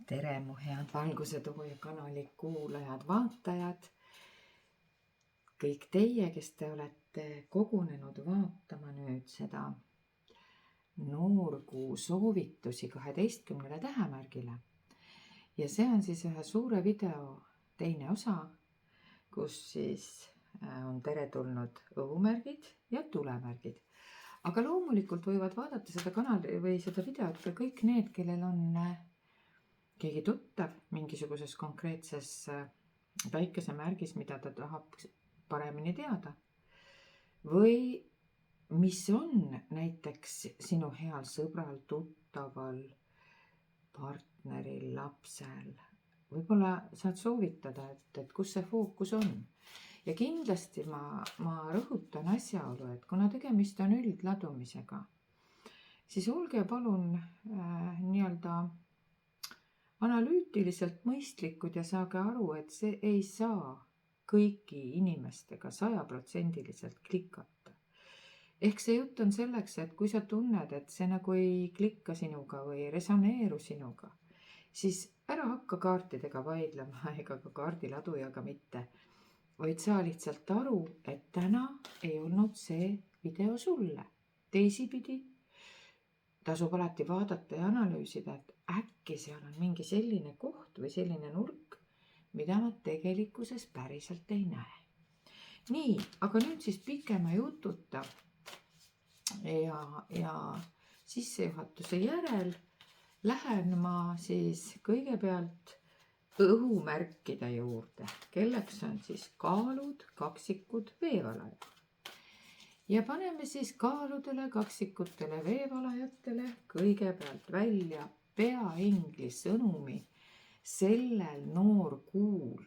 tere, mu head Valguse Tooja kanali kuulajad, vaatajad. Kõik teie, kes te olete kogunenud vaatama nüüd seda noorkuu soovitusi 12 tähemärgile. Ja see on siis ühe suure video teine osa, kus siis on teretulnud õhumärgid ja tulemärgid. Aga loomulikult võivad vaadata seda kanali või seda videot ka kõik need, kellel on keegi tuttav mingisuguses konkreetses päikesemärgis, mida ta tahab paremini teada. Või mis on näiteks sinu heal sõbral, tuttaval, partneril, lapsel. Võib-olla saad soovitada, et kus see fookus on. Ja kindlasti ma rõhutan asjaolu, et kuna tegemist on üldladumisega, siis olge palun nii-öelda analüütiliselt mõistlikud ja saage aru, et see ei saa kõigi inimestega 100% klikata. Ehk see jutt on selleks, et kui sa tunned, et see nagu ei klikka sinuga või ei resoneeru sinuga, siis ära hakka kaartidega vaidlema ega ka kaardiladujaga mitte, vaid saa lihtsalt aru, et täna ei olnud see video sulle. Teisipidi tasub alati vaadata ja analüüsida, et äkki seal on mingi selline koht või selline nurk, mida ma tegelikkuses päriselt ei näe. Nii, aga nüüd siis pikema jututa ja sissejuhatuse järel lähen ma siis kõigepealt õhumärkide juurde, kelleks on siis kaalud, kaksikud, veevalajad. Ja paneme siis kaaludele, kaksikutele, veevalajatele kõigepealt välja peaingli sõnumi sellel noorkuul,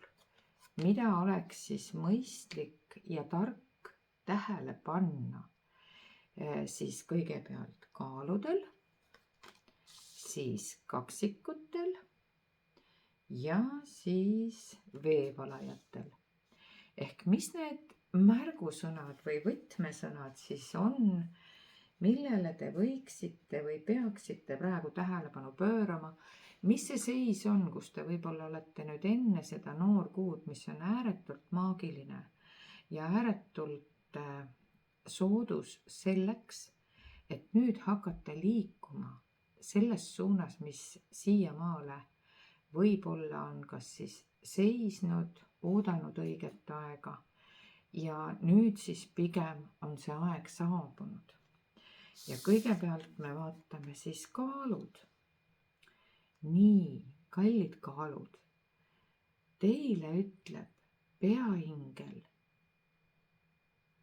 mida oleks siis mõistlik ja tark tähele panna siis kõigepealt kaaludel, siis kaksikutel ja siis veevalajatel. Ehk mis need märgusõnad või võtmesõnad siis on, millele te võiksite või peaksite praegu tähelepanu pöörama, mis see seis on, kus te võib-olla olete nüüd enne seda noorkuud, mis on ääretult maagiline ja ääretult soodus selleks, et nüüd hakata liikuma selles suunas, mis siiamaale võib-olla on kas siis seisnud, oodanud õiget aega ja nüüd siis pigem on see aeg saabunud. Ja kõigepealt me vaatame siis kaalud. Nii, kallid kaalud, teile ütleb peaingel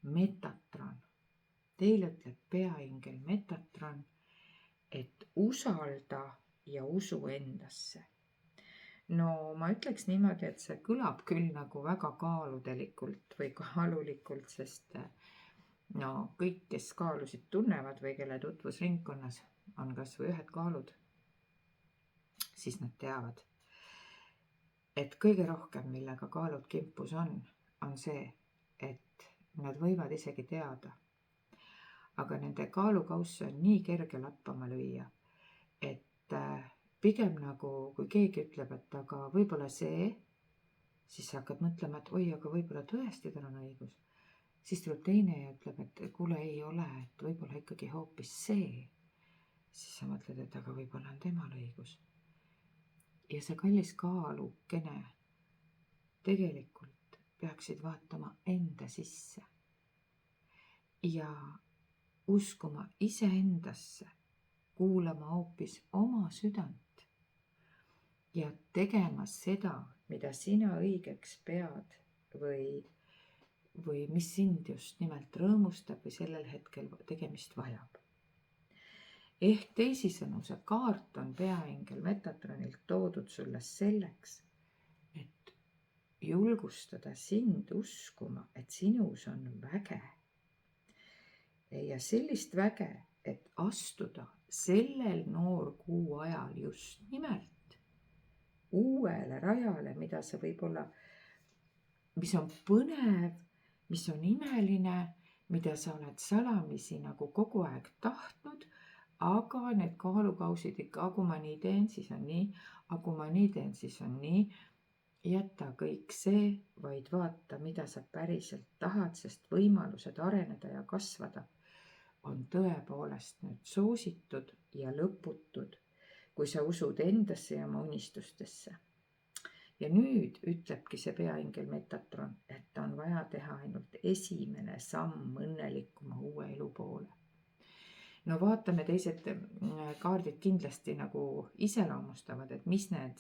Metatron. Teile ütleb peaingel Metatron, et usalda ja usu endasse. No ma ütleks niimoodi, et see kõlab küll nagu väga kaaludelikult või kaalulikult, sest no kõik, kes kaalusid tunnevad või kelle tutvusringkonnas on kas või ühed kaalud, siis nad teavad, et kõige rohkem, millega kaalud kimpus on see, et nad võivad isegi teada, aga nende kaalukausse on nii kerge lappama lüüa, et pigem nagu, kui keegi ütleb, et aga võib-olla see, siis hakkad mõtlema, et oi, aga võib-olla tõesti tal on õigus. Siis tuleb teine ja ütleb, et kuule ei ole, et võib-olla ikkagi hoopis see. Siis sa mõtled, et aga võib-olla on temal õigus. Ja see kallis kaalukene tegelikult peaksid vaatama enda sisse ja uskuma iseendasse, kuulama hoopis oma südant ja tegema seda, mida sina õigeks pead või mis sind just nimelt rõõmustab või sellel hetkel tegemist vajab. Ehk teisisõnu, see kaart on peaingel Metatronilt toodud sulle selleks, et julgustada sind uskuma, et sinus on väge. Ja sellist väge, et astuda sellel noorkuu ajal just nimelt uuele rajale, mida sa võib-olla, mis on põnev, mis on imeline, mida sa oled salamisi nagu kogu aeg tahtnud, aga need kaalukausid ikka, aga kui ma nii teen, siis on nii, aga kui ma nii teen, siis on nii. Jäta kõik see, vaid vaata, mida sa päriselt tahad, sest võimalused areneda ja kasvada on tõepoolest nüüd soositud ja lõputud, kui sa usud endasse ja oma unistustesse. Ja nüüd ütlebki see peaingel Metatron, et on vaja teha ainult esimene samm õnnelikuma uue elu poole. No vaatame, teised kaardid kindlasti nagu iseloomustavad, et mis need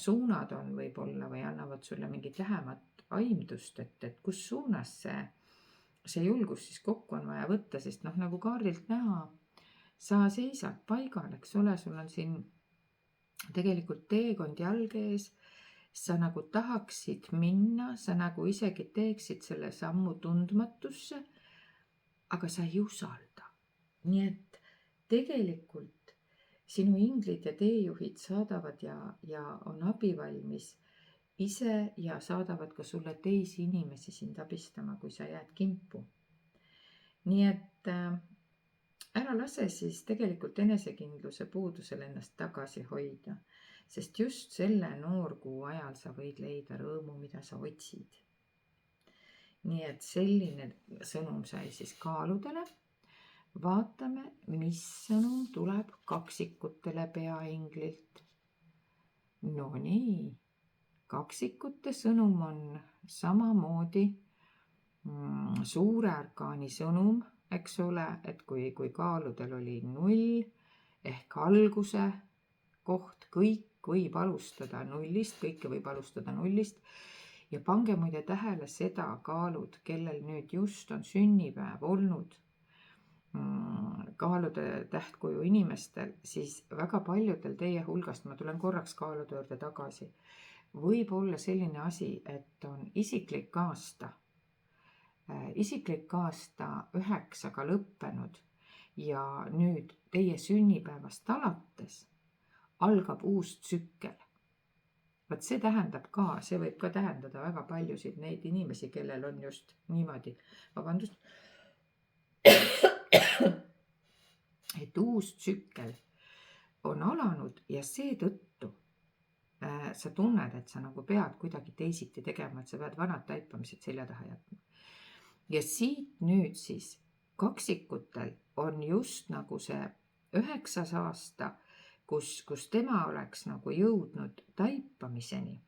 suunad on võib-olla või annavad sulle mingit lähemat aimdust, et kus suunas see julgus siis kokku on vaja võtta, sest nagu kaardilt näha, sa seisad paigal, eks ole, sul on siin tegelikult teekond jalge ees, sa nagu tahaksid minna, sa nagu isegi teeksid selle sammu tundmatusse, aga sa ei usalda. Nii et tegelikult sinu inglid ja teejuhid saadavad ja on abivalmis ise ja saadavad ka sulle teisi inimesi sind abistama, kui sa jääd kimpu. Nii et ära lase siis tegelikult enesekindluse puudusel ennast tagasi hoida, sest just selle noorkuu ajal sa võid leida rõõmu, mida sa otsid. Nii et selline sõnum sai siis kaaludele. Vaatame, mis sõnum tuleb kaksikutele peainglilt. No nii. Kaksikute sõnum on samamoodi suure arkaani sõnum, eks ole, et kui kaaludel oli 0 ehk alguse koht, kõik võib alustada 0-st, kõike võib alustada 0-st. Ja pange muide tähele seda kaalud, kellel nüüd just on sünnipäev olnud kaalude tähtkuju inimestel, siis väga paljudel teie hulgast, ma tulen korraks kaalude juurde tagasi, võib olla selline asi, et on isiklik aasta 9-ga lõppenud ja nüüd teie sünnipäevast alates algab uus tsükkel. Vaat see tähendab ka, see võib ka tähendada väga paljusid neid inimesi, kellel on just niimoodi, et uus tsükkel on alanud ja seetõttu sa tunned, et sa nagu pead kuidagi teisiti tegema, et sa pead vanad taipamised selja taha jätma. Ja siit nüüd siis kaksikutel on just nagu see 9. aasta, kus tema oleks nagu jõudnud taipamiseni.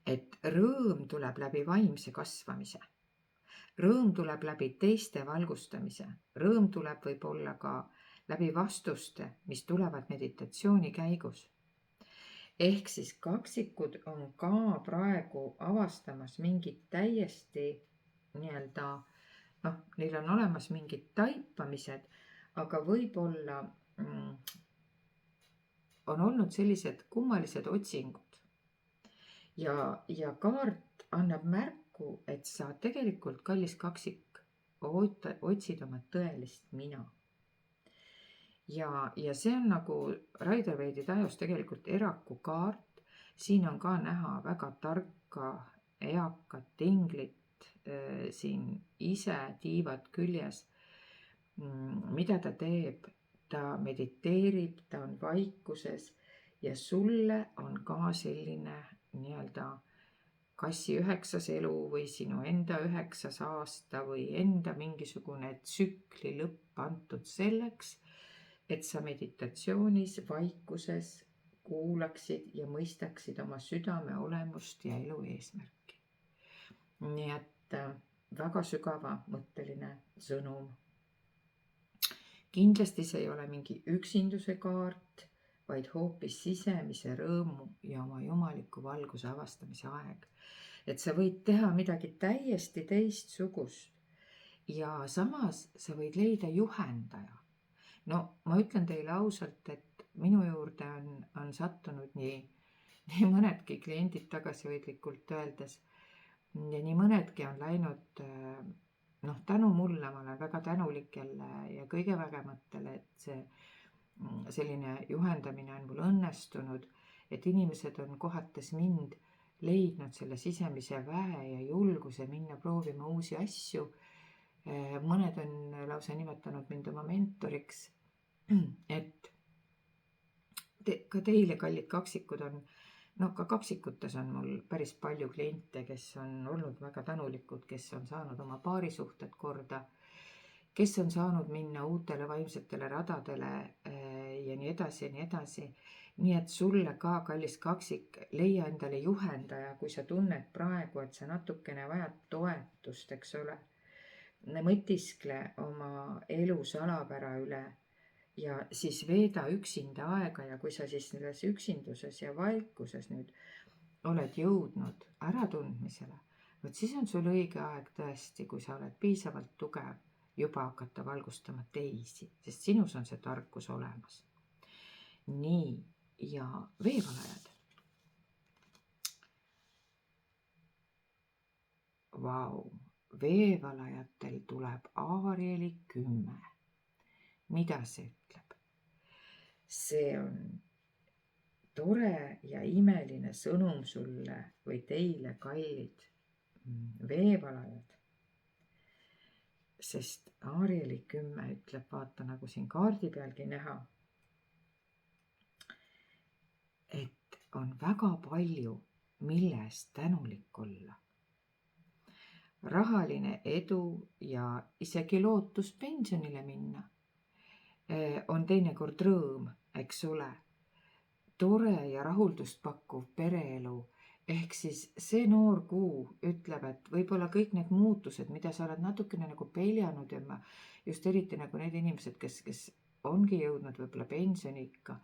Et rõõm tuleb läbi vaimse kasvamise. Rõõm tuleb läbi teiste valgustamise. Rõõm tuleb võib-olla ka läbi vastuste, mis tulevad meditatsiooni käigus. Ehk siis kaksikud on ka praegu avastamas mingid täiesti nii-öelda, neil on olemas mingid taipamised, aga võib-olla on olnud sellised kummalised otsingud. Ja kaart annab märku, et sa tegelikult, kallis kaksik, otsid oma tõelist mina. Ja see on nagu Rider-Waite'i tajus tegelikult eraku kaart. Siin on ka näha väga tarka, eakat inglit siin ise tiivad küljes. Mida ta teeb? Ta mediteerib, ta on vaikuses ja sulle on ka selline nii-öelda kassi 9. elu või sinu enda 9. aasta või enda mingisugune tsükli lõpp antud selleks, et sa meditatsioonis, vaikuses kuulaksid ja mõistaksid oma südame olemust ja elu eesmärki. Nii et väga sügava mõtteline sõnum. Kindlasti see ei ole mingi üksinduse kaart, vaid hoopis sisemise rõõmu ja oma jumaliku valguse avastamise aeg. Et sa võid teha midagi täiesti teistsugust ja samas sa võid leida juhendaja. No ma ütlen teile ausalt, et minu juurde on sattunud nii mõnedki kliendid tagasihoidlikult öeldes ja nii mõnedki on läinud tänu mulle, ma olen väga tänulik jälle ja kõige vägematele, et see selline juhendamine on mul õnnestunud, et inimesed on kohates mind leidnud selle sisemise väe ja julguse minna proovima uusi asju Mõned on lausa nimetanud mind oma mentoriks, et ka teile, kallid kaksikud, on, ka kaksikutes on mul päris palju kliente, kes on olnud väga tänulikud, kes on saanud oma paarisuhted korda, kes on saanud minna uutele vaimsetele radadele ja nii edasi ja nii edasi. Nii et sulle ka, kallis kaksik, leia endale juhendaja, kui sa tunned praegu, et sa natukene vajad toetust, eks ole. Mõtiskle oma elu salapära üle ja siis veeda üksinda aega, ja kui sa siis selles üksinduses ja vaikuses nüüd oled jõudnud äratundmisele, vot siis on sul õige aeg tõesti, kui sa oled piisavalt tugev, juba hakata valgustama teisi, sest sinus on see tarkus olemas. Nii, ja veevalajad. Vau, veevalajatel tuleb Aarieli 10. Mida see ütleb? See on tore ja imeline sõnum sulle või teile, kallid veevalajad. Sest Aarieli 10 ütleb, vaata, nagu siin kaardi pealgi näha, et on väga palju, mille eest tänulik olla. Rahaline edu ja isegi lootus pensionile minna on teinekord rõõm, eks ole. Tore ja rahuldust pakkuv pereelu, ehk siis see noor kuu ütleb, et võib-olla kõik need muutused, mida sa oled natukene nagu peljanud, ja ma just eriti nagu need inimesed, kes ongi jõudnud võib-olla pensioniikka,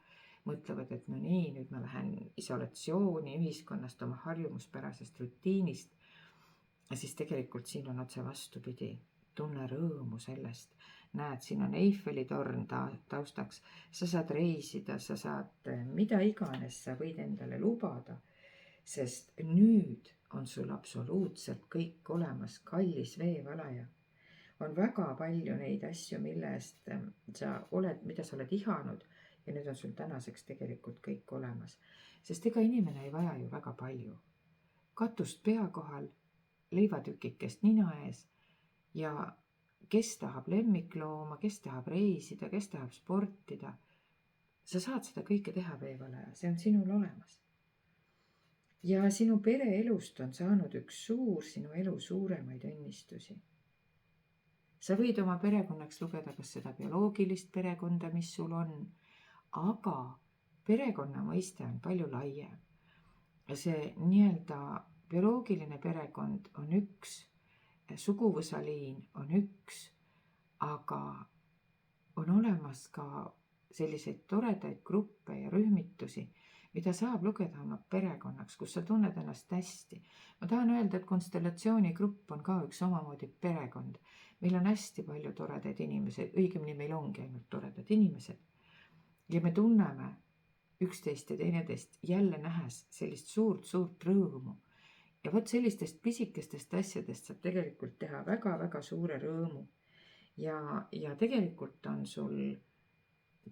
mõtlevad, et no nii, nüüd ma lähen isolatsiooni ühiskonnast, oma harjumuspärasest rutiinist. Ja siis tegelikult siin on otse vastupidi. Tunne rõõmu sellest. Näed, siin on Eiffeli torn taustaks. Sa saad reisida, sa saad mida iganes sa võid endale lubada, sest nüüd on sul absoluutselt kõik olemas, kallis veevalaja. On väga palju neid asju, mille eest mida sa oled ihanud, ja need on sul tänaseks tegelikult kõik olemas. Sest ega inimene ei vaja ju väga palju. Katust pea kohal, leivatükikest nina ees, ja kes tahab lemmiklooma, kes tahab reisida, kes tahab sportida. Sa saad seda kõike teha, veevalaja, see on sinul olemas. Ja sinu pereelust on saanud üks sinu elu suuremaid õnnistusi. Sa võid oma perekonnaks lugeda kas seda bioloogilist perekonda, mis sul on, aga perekonna mõiste on palju laiem. See nii-öelda bioloogiline perekond on üks, suguvõsaliin on üks, aga on olemas ka selliseid toredaid gruppe ja rühmitusi, mida saab lugeda oma perekonnaks, kus sa tunned ennast hästi. Ma tahan öelda, et konstellatsioonigrupp on ka üks omamoodi perekond. Meil on hästi palju toredaid inimesi, õigemini meil ongi ainult toredad inimesed. Ja me tunneme üksteist ja teineteist jälle nähes sellist suurt rõõmu. Ja vot sellistest pisikestest asjadest saab tegelikult teha väga-väga suure rõõmu. Ja tegelikult on sul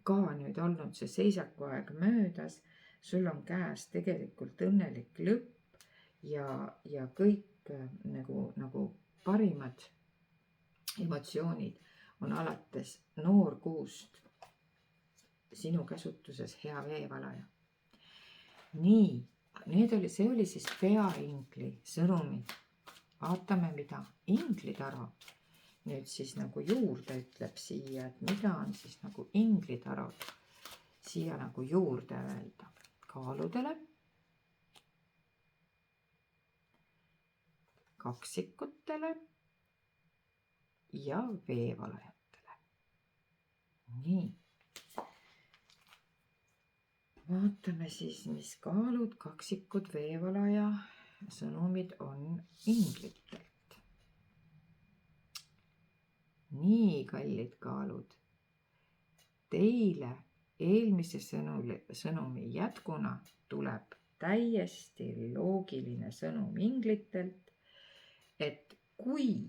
ka nüüd olnud see seisakuaeg möödas, sul on käes tegelikult õnnelik lõpp ja kõik nagu parimad emotsioonid on alates noorkuust sinu käsutuses, hea veevalaja. Nii, see oli siis peaingli sõnumid. Vaatame, mida inglitaro nüüd siis nagu juurde ütleb siia, et mida on siis nagu inglitarod siia nagu juurde öelda. Kaaludele, kaksikutele ja veevalajatele. Nii. Vaatame siis, mis kaalud, kaksikud, veevalaja sõnumid on inglitelt. Nii, kallid kaalud, teile eelmise sõnumi jätkuna tuleb täiesti loogiline sõnum inglitelt, et kui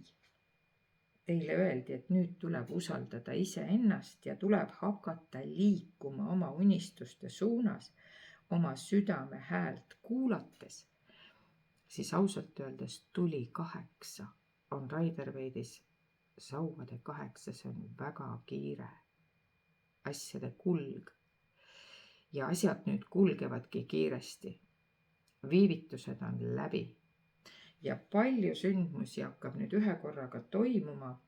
teile öeldi, et nüüd tuleb usaldada iseennast ja tuleb hakata liikuma oma unistuste suunas, oma südame häält kuulates, siis ausalt öeldes tuli 8 on Rider-Waite'is sauade 8, see on väga kiire asjade kulg. Ja asjad nüüd kulgevadki kiiresti. Viivitused on läbi. Ja palju sündmusi hakkab nüüd ühe korraga toimuma.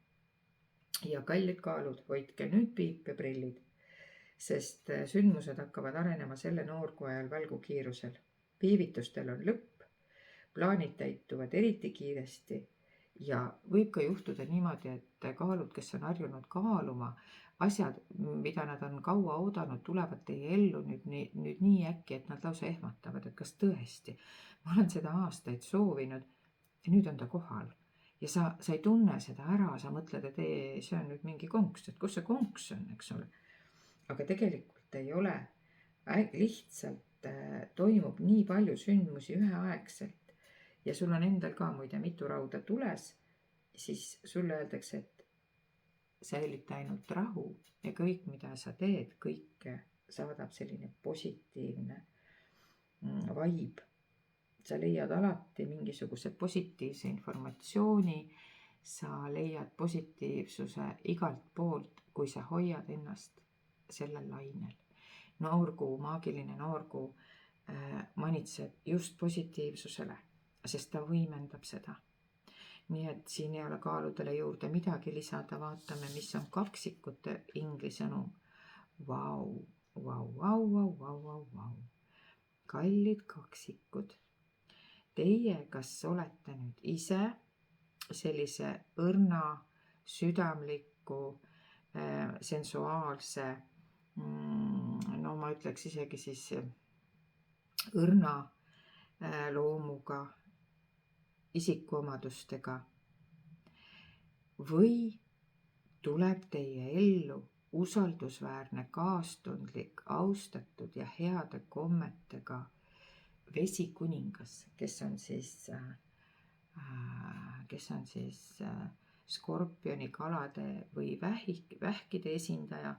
Ja kallid kaalud, hoidke nüüd piip ja prillid, sest sündmused hakkavad arenema selle noorgu ajal välgukiirusel. Viivitustel on lõpp, plaanid täituvad eriti kiiresti ja võib ka juhtuda niimoodi, et kaalud, kes on harjunud kaaluma, asjad, mida nad on kaua oodanud, tulevad teie ellu nüüd nii äkki, et nad lausa ehmatavad, et kas tõesti. Ma olen seda aastaid soovinud ja nüüd on ta kohal. Ja sa ei tunne seda ära, sa mõtled, et see on nüüd mingi konks, et kus see konks on, eks ole. Aga tegelikult ei ole, lihtsalt toimub nii palju sündmusi üheaegselt ja sul on endal ka muide mitu rauda tules, siis sulle öeldakse, et säilita ainult rahu ja kõik, mida sa teed, kõike saadab selline positiivne vibe. Sa leiad alati mingisuguse positiivse informatsiooni, sa leiad positiivsuse igalt poolt, kui sa hoiad ennast sellel lainel. Noorkuu, maagiline noorkuu manitseb just positiivsusele, sest ta võimendab seda. Nii et siin ei ole kaaludele juurde midagi lisada, vaatame, mis on kaksikute inglisõnum. Vau, vau, vau, vau, vau, vau, vau. Kallid kaksikud. Teie, kas olete nüüd ise sellise õrna, südamliku, sensuaalse, no ma ütleks isegi siis õrna loomuga, isikuomadustega või tuleb teie ellu usaldusväärne, kaastundlik, austatud ja heade kommetega vesikuningas, kes on siis skorpioni, kalade või vähkide esindaja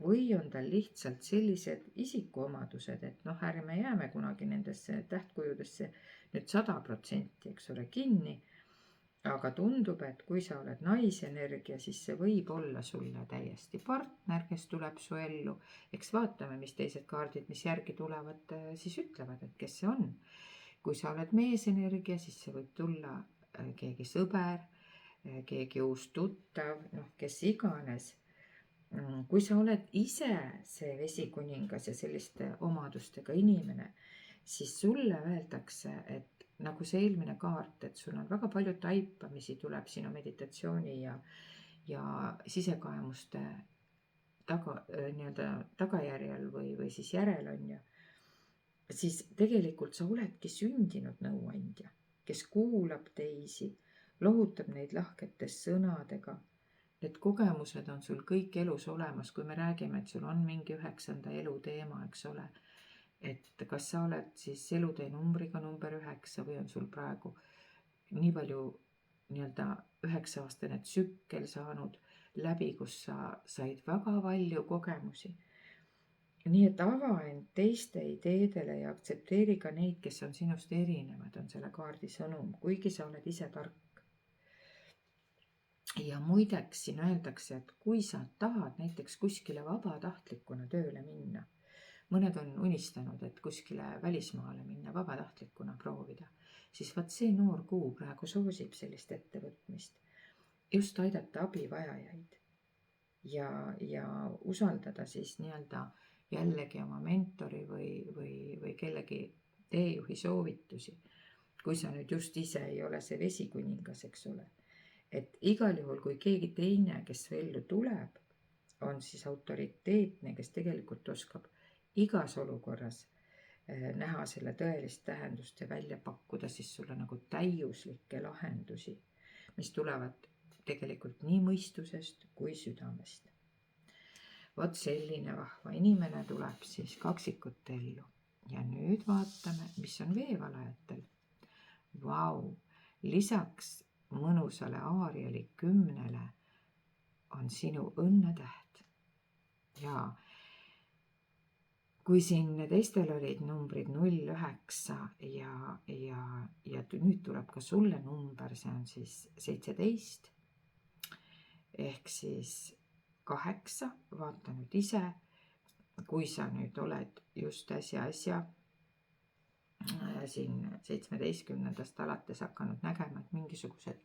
või on tal lihtsalt sellised isikuomadused, et ärme jääme kunagi nendesse tähtkujudesse nüüd 100%, eks ole, kinni. Aga tundub, et kui sa oled naisenergia, siis see võib olla sulle täiesti partner, kes tuleb su ellu. Eks vaatame, mis teised kaardid, mis järgi tulevad, siis ütlevad, et kes see on. Kui sa oled meesenergia, siis see võib tulla keegi sõber, keegi uus tuttav, kes iganes. Kui sa oled ise see vesikuningas ja selliste omadustega inimene, siis sulle öeldakse, et nagu see eelmine kaart, et sul on väga palju taipamisi tuleb sinu meditatsiooni ja sisekaemuste tagajärjel või siis järel on ju, siis tegelikult sa oledki sündinud nõuandja, kes kuulab teisi, lohutab neid lahkete sõnadega. Need kogemused on sul kõik elus olemas, kui me räägime, et sul on mingi 9. elu teema, eks ole. Et kas sa oled siis elutee numbriga number 9 või on sul praegu nii palju 9-aastane tsükkel saanud läbi, kus sa said väga palju kogemusi. Nii et ava end teiste ideedele ja aktsepteeri ka neid, kes on sinust erinevad, on selle kaardi sõnum, kuigi sa oled ise tark. Ja muideks siin öeldakse, et kui sa tahad näiteks kuskile vabatahtlikuna tööle minna, mõned on unistanud, et kuskile välismaale minna vabatahtlikuna proovida, siis vaat see noor kuu praegu soosib sellist ettevõtmist. Just aidata abivajajaid ja usaldada siis jällegi oma mentori või kellegi teejuhi soovitusi, kui sa nüüd just ise ei ole see vesikuningas, eks ole. Et igal juhul, kui keegi teine, kes su ellu tuleb, on siis autoriteetne, kes tegelikult oskab igas olukorras näha selle tõelist tähendust ja välja pakkuda siis sulle nagu täiuslikke lahendusi, mis tulevad tegelikult nii mõistusest kui südamest. Vot selline vahva inimene tuleb siis kaksikute ellu. Ja nüüd vaatame, mis on veevalajatel. Vau, lisaks mõnusale Aarieli 10 on sinu õnnetäht. Ja kui siin teistel olid numbrid 0, 9 ja nüüd tuleb ka sulle number, see on siis 17. ehk siis 8, vaata nüüd ise, kui sa nüüd oled just äsja siin 17. alates hakanud nägema, et mingisugused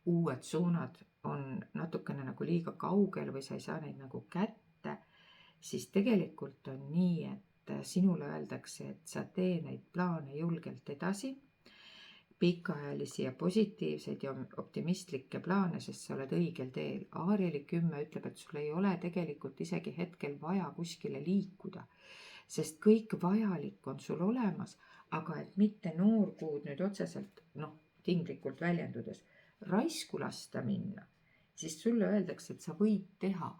uued suunad on natukene nagu liiga kaugel või sa ei saa neid nagu kätte, siis tegelikult on nii, et sinule öeldakse, et sa tee neid plaane julgelt edasi, pikaajalisi ja positiivseid ja optimistlikke plaane, sest sa oled õigel teel. Aarieli 10 ütleb, et sul ei ole tegelikult isegi hetkel vaja kuskile liikuda, sest kõik vajalik on sul olemas, aga et mitte noorkuud nüüd otseselt, tinglikult väljendudes, raisku lasta minna, siis sulle öeldakse, et sa võid teha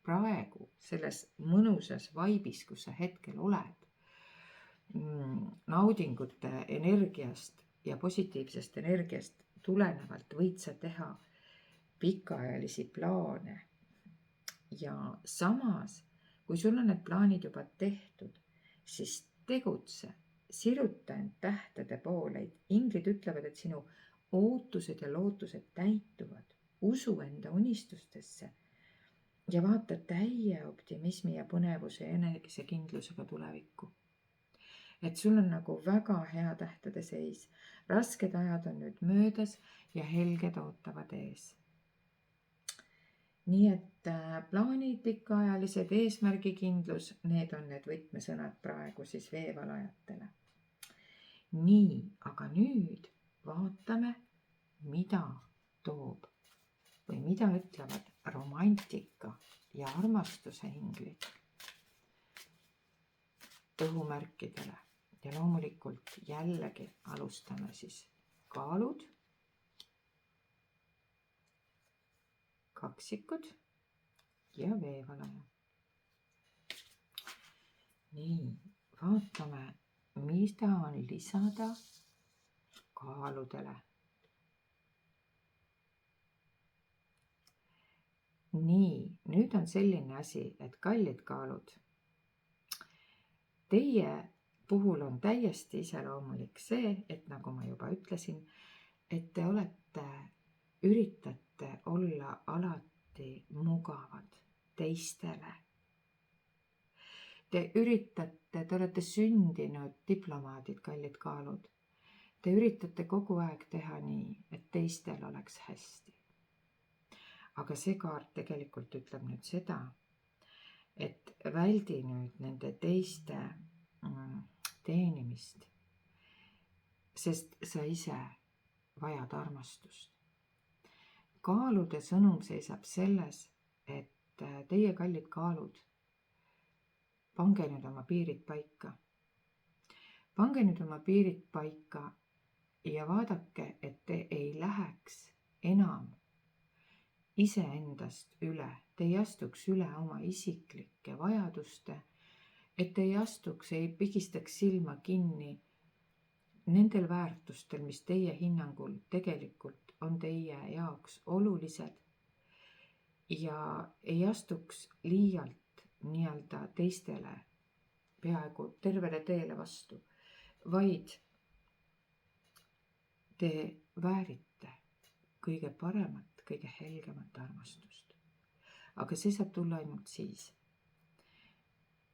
praegu selles mõnusas vaibis, kus sa hetkel oled, naudingute energiast ja positiivsest energiast tulenevalt võid sa teha pikaajalisi plaane. Ja samas, kui sul on need plaanid juba tehtud, siis tegutse, siruta end tähtede poole. Inglid ütlevad, et sinu ootused ja lootused täituvad. Usu enda unistustesse ja vaata täie optimismi ja põnevuse ja enesekindlusega tulevikku. Et sul on nagu väga hea tähtede seis. Rasked ajad on nüüd möödas ja helged ootavad ees. Nii et plaanid, pikaajalised, eesmärgikindlus, need on need võtmesõnad praegu siis veevalajatele. Nii, aga nüüd vaatame, mida toob või mida ütlevad romantika ja armastuse inglid õhumärkidele. Ja loomulikult jällegi alustame siis kaalud, kaksikud ja veevalaja. Nii, vaatame, mida on lisada kaaludele. Nii, nüüd on selline asi, et kallid kaalud, teie puhul on täiesti iseloomulik see, et nagu ma juba ütlesin, et te üritate olla alati mugavad teistele. Te olete sündinud diplomaadid, kallid kaalud. Te üritate kogu aeg teha nii, et teistel oleks hästi. Aga see kaart tegelikult ütleb nüüd seda, et väldi nüüd nende teiste teenimist, sest sa ise vajad armastust. Kaalude sõnum seisab selles, et teie kallid kaalud, pange nüüd oma piirid paika. Pange nüüd oma piirid paika ja vaadake, et te ei läheks enam iseendast üle. Te ei astuks üle oma isiklike vajaduste, et te ei astuks, ei pigistaks silma kinni nendel väärtustel, mis teie hinnangul tegelikult on teie jaoks olulised ja ei astuks liialt nii-öelda teistele peaaegu tervele teele vastu, vaid te väärite kõige paremat, kõige helgemat armastust. Aga see saab tulla ainult siis,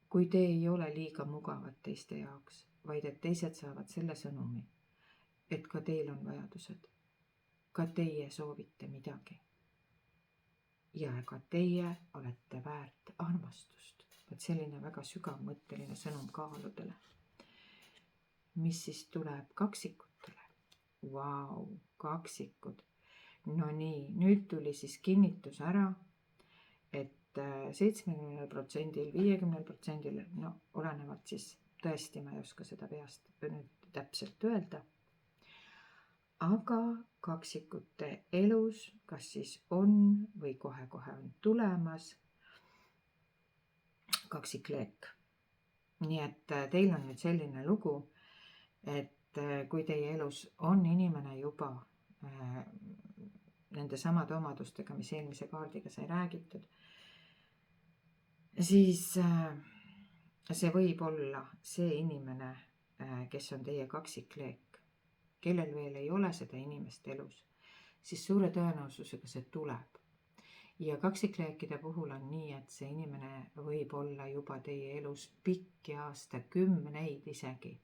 kui te ei ole liiga mugavad teiste jaoks, vaid et teised saavad selle sõnumi, et ka teil on vajadused, ka teie soovite midagi. Ja ka teie olete väärt armastust. Et selline väga sügavmõtteline sõnum kaaludele. Mis siis tuleb kaksikutele? Vau, kaksikud. No nii, nüüd tuli siis kinnitus ära, et 70%, 50%, olenevalt siis tõesti, ma ei oska seda peast nüüd täpselt öelda. Aga kaksikute elus, kas siis on või kohe-kohe on tulemas kaksikleek. Nii et teil on nüüd selline lugu, et kui teie elus on inimene juba nende samade omadustega, mis eelmise kaardiga sai räägitud, siis see võib olla see inimene, kes on teie kaksikleek, kellel veel ei ole seda inimest elus, siis suure tõenäosusega see tuleb. ja kaksikleekide puhul on nii, et see inimene võib olla juba teie elus pikki aastakümneid isegi.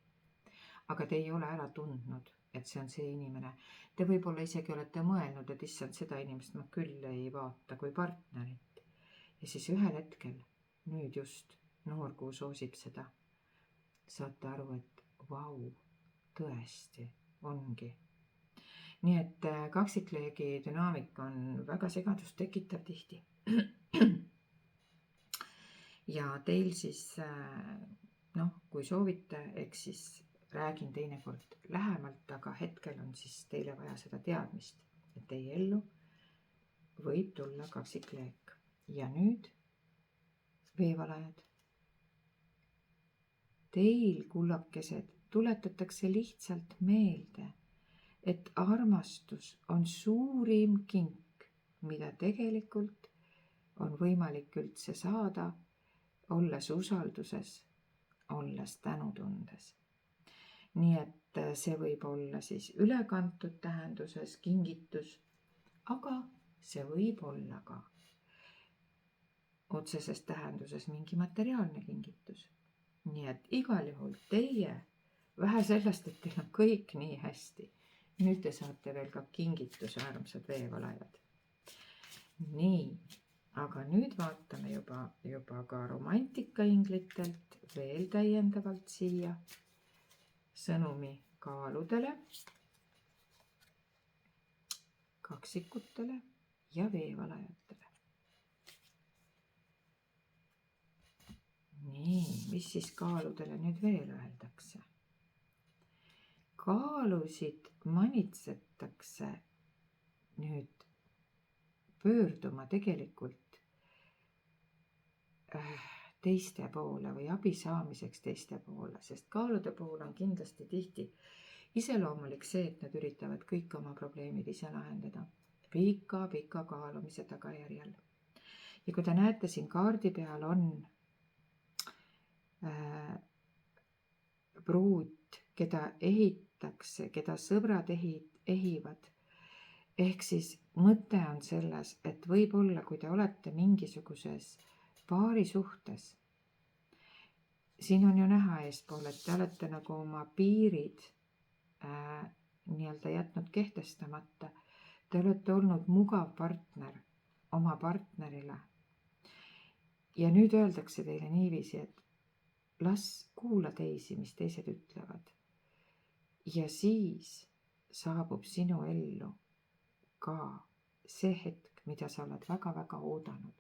Aga te ei ole ära tundnud, et see on see inimene. Te võib-olla isegi olete mõelnud, et issand, seda inimest ma küll ei vaata kui partnerit. Ja siis ühel hetkel, nüüd just, noorkuu soosib seda. Saate aru, et vau, tõesti, ongi. Nii et kaksikleegi dünaamika on väga segadust tekitav tihti. Ja teil siis, kui soovite, eks siis räägin teinekord lähemalt, aga hetkel on siis teile vaja seda teadmist, et teie ellu võib tulla kaksikleek. Ja nüüd veevalajad. Teil, kullakesed, tuletatakse lihtsalt meelde, et armastus on suurim kink, mida tegelikult on võimalik üldse saada, olles usalduses, olles tänutundes. Nii et see võib olla siis ülekantud tähenduses kingitus, aga see võib olla ka otseses tähenduses mingi materiaalne kingitus. Nii et igal juhul teie, vähe sellest, et teil on kõik nii hästi, nüüd te saate veel ka kingituse, armsad veevalajad. Nii, aga nüüd vaatame juba ka romantikainglitelt veel täiendavalt siia sõnumi kaaludele, kaksikutele ja veevalajatele. Nii, mis siis kaaludele nüüd veel öeldakse? Kaalusid manitsetakse nüüd pöörduma tegelikult teiste poole või abi saamiseks teiste poole, sest kaalude puhul on kindlasti tihti iseloomulik see, et nad üritavad kõik oma probleemid ise lahendada pika kaalumise tagajärjel. Ja kui te näete, siin kaardi peal on pruut, keda ehitakse, keda sõbrad ehivad. Ehk siis mõte on selles, et võib-olla, kui te olete mingisuguses paari suhtes, siin on ju näha eespool, et te olete nagu oma piirid nii-öelda jätnud kehtestamata. Te olete olnud mugav partner oma partnerile. Ja nüüd öeldakse teile niiviisi, et las kuula teisi, mis teised ütlevad. Ja siis saabub sinu ellu ka see hetk, mida sa oled väga-väga oodanud.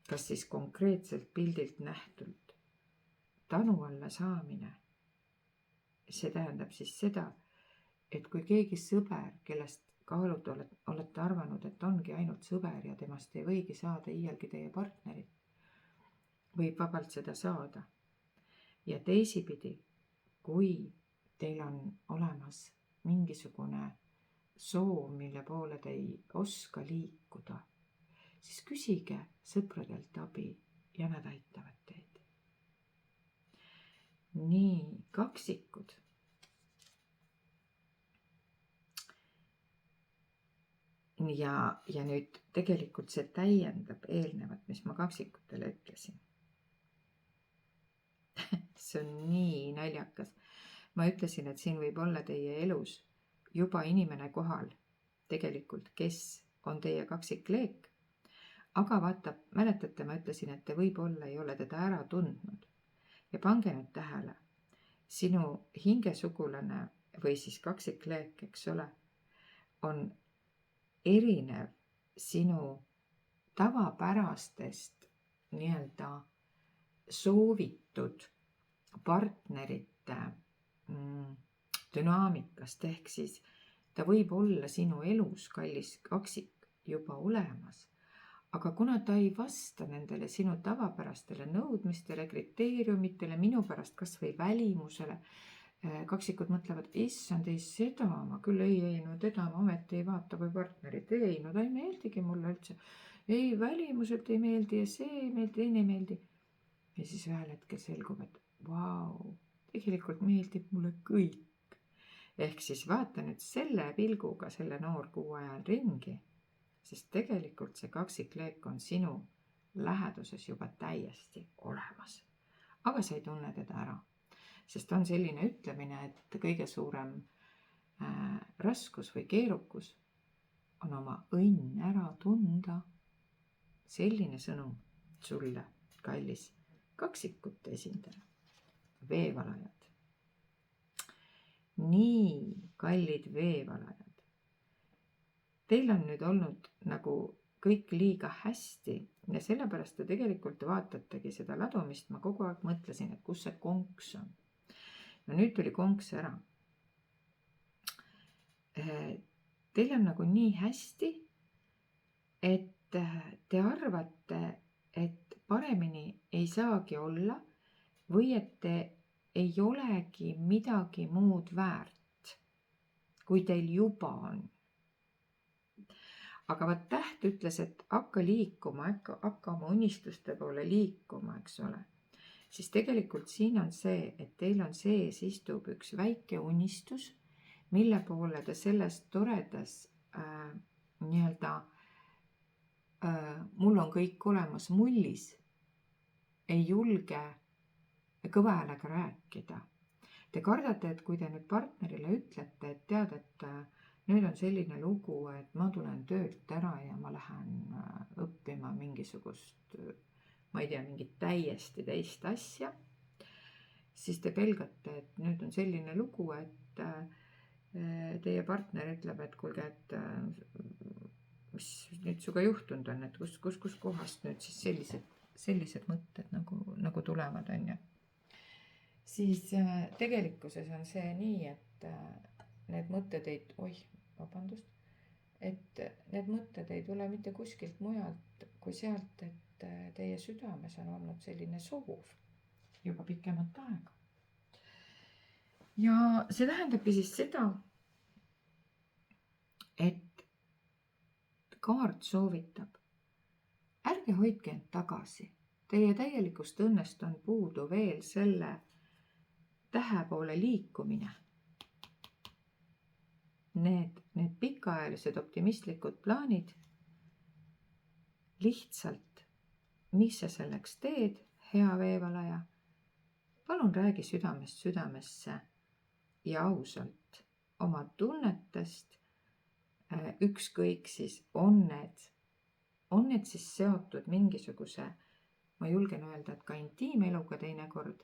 Kas siis konkreetselt pildilt nähtult tänu alla saamine. See tähendab siis seda, et kui keegi sõber, kellest kaalud olete arvanud, et ongi ainult sõber ja temast ei võigi saada iialgi teie partnerit, võib vabalt seda saada. Ja teisipidi, kui teil on olemas mingisugune soov, mille poole te ei oska liikuda, siis küsige sõpradelt abi ja nad aitavad teid. Nii, kaksikud. Ja nüüd tegelikult see täiendab eelnevat, mis ma kaksikutele ütlesin. See on nii naljakas. Ma ütlesin, et siin võib olla teie elus juba inimene kohal tegelikult, kes on teie kaksikleek. Aga vaata, mäletate, ma ütlesin, et te võib-olla ei ole teda ära tundnud. Ja pange nüüd tähele, sinu hingesugulane või siis kaksikleek, eks ole, on erinev sinu tavapärastest nii-öelda soovitud partnerite dünaamikast, ehk siis ta võib olla sinu elus, kallis kaksik, juba olemas, aga kuna ta ei vasta nendele sinu tavapärastele nõudmistele, kriteeriumitele, minu pärast kas või välimusele, kaksikud mõtlevad, issand, ei seda ma küll, ei, no teda ma ometi ei vaata kui partnerit, ei, no ta ei meeldigi mulle üldse, ei, välimuselt ei meeldi ja see ei meeldi, teine ei meeldi. Ja siis ühel hetkel selgub, et vau, tegelikult meeldib mulle kõik. Ehk siis vaata nüüd selle pilguga selle noorkuu ajal ringi sest tegelikult see kaksikleek on sinu läheduses juba täiesti olemas. Aga sa ei tunne teda ära, sest on selline ütlemine, et kõige suurem raskus või keerukus on oma õnn ära tunda. Selline sõnum sulle, kallis kaksikute esindaja, veevalajad. Nii, kallid veevalajad. Teil on nüüd olnud nagu kõik liiga hästi ja sellepärast te tegelikult vaatategi seda ladumist. Ma kogu aeg mõtlesin, et kus see konks on. No nüüd tuli konks ära. Teil on nagu nii hästi, et te arvate, et paremini ei saagi olla või et te ei olegi midagi muud väärt, kui teil juba on. Aga vaat täht ütles, et hakka liikuma, hakka oma unistuste poole liikuma, eks ole. Siis tegelikult siin on see, et teil on sees istub üks väike unistus, mille poole te selles toredas mul on kõik olemas mullis ei julge kõva häälega rääkida. Te kardate, et kui te nüüd partnerile ütlete, et tead, et nüüd on selline lugu, et ma tulen töölt ära ja ma lähen õppima mingisugust, ma ei tea, mingit täiesti teist asja, siis te pelgate, et nüüd on selline lugu, et teie partner ütleb, et kuulge, et mis nüüd suga juhtunud on, et kus kohast nüüd siis sellised mõtted nagu tulevad, on ju. Siis tegelikkuses on see nii, et need mõtted et need mõtted ei tule mitte kuskilt mujalt kui sealt, et teie südames on olnud selline soov juba pikemat aega. Ja see tähendabki siis seda, et kaart soovitab, ärge hoidke end tagasi. Teie täielikust õnnest on puudu veel selle tähe poole liikumine. Need pikaajalised optimistlikud plaanid, lihtsalt, mis sa selleks teed, hea veevalaja, palun räägi südamest südamesse ja ausalt oma tunnetest, ükskõik siis on need siis seotud mingisuguse, ma julgen öelda, et ka intiimeluga teinekord.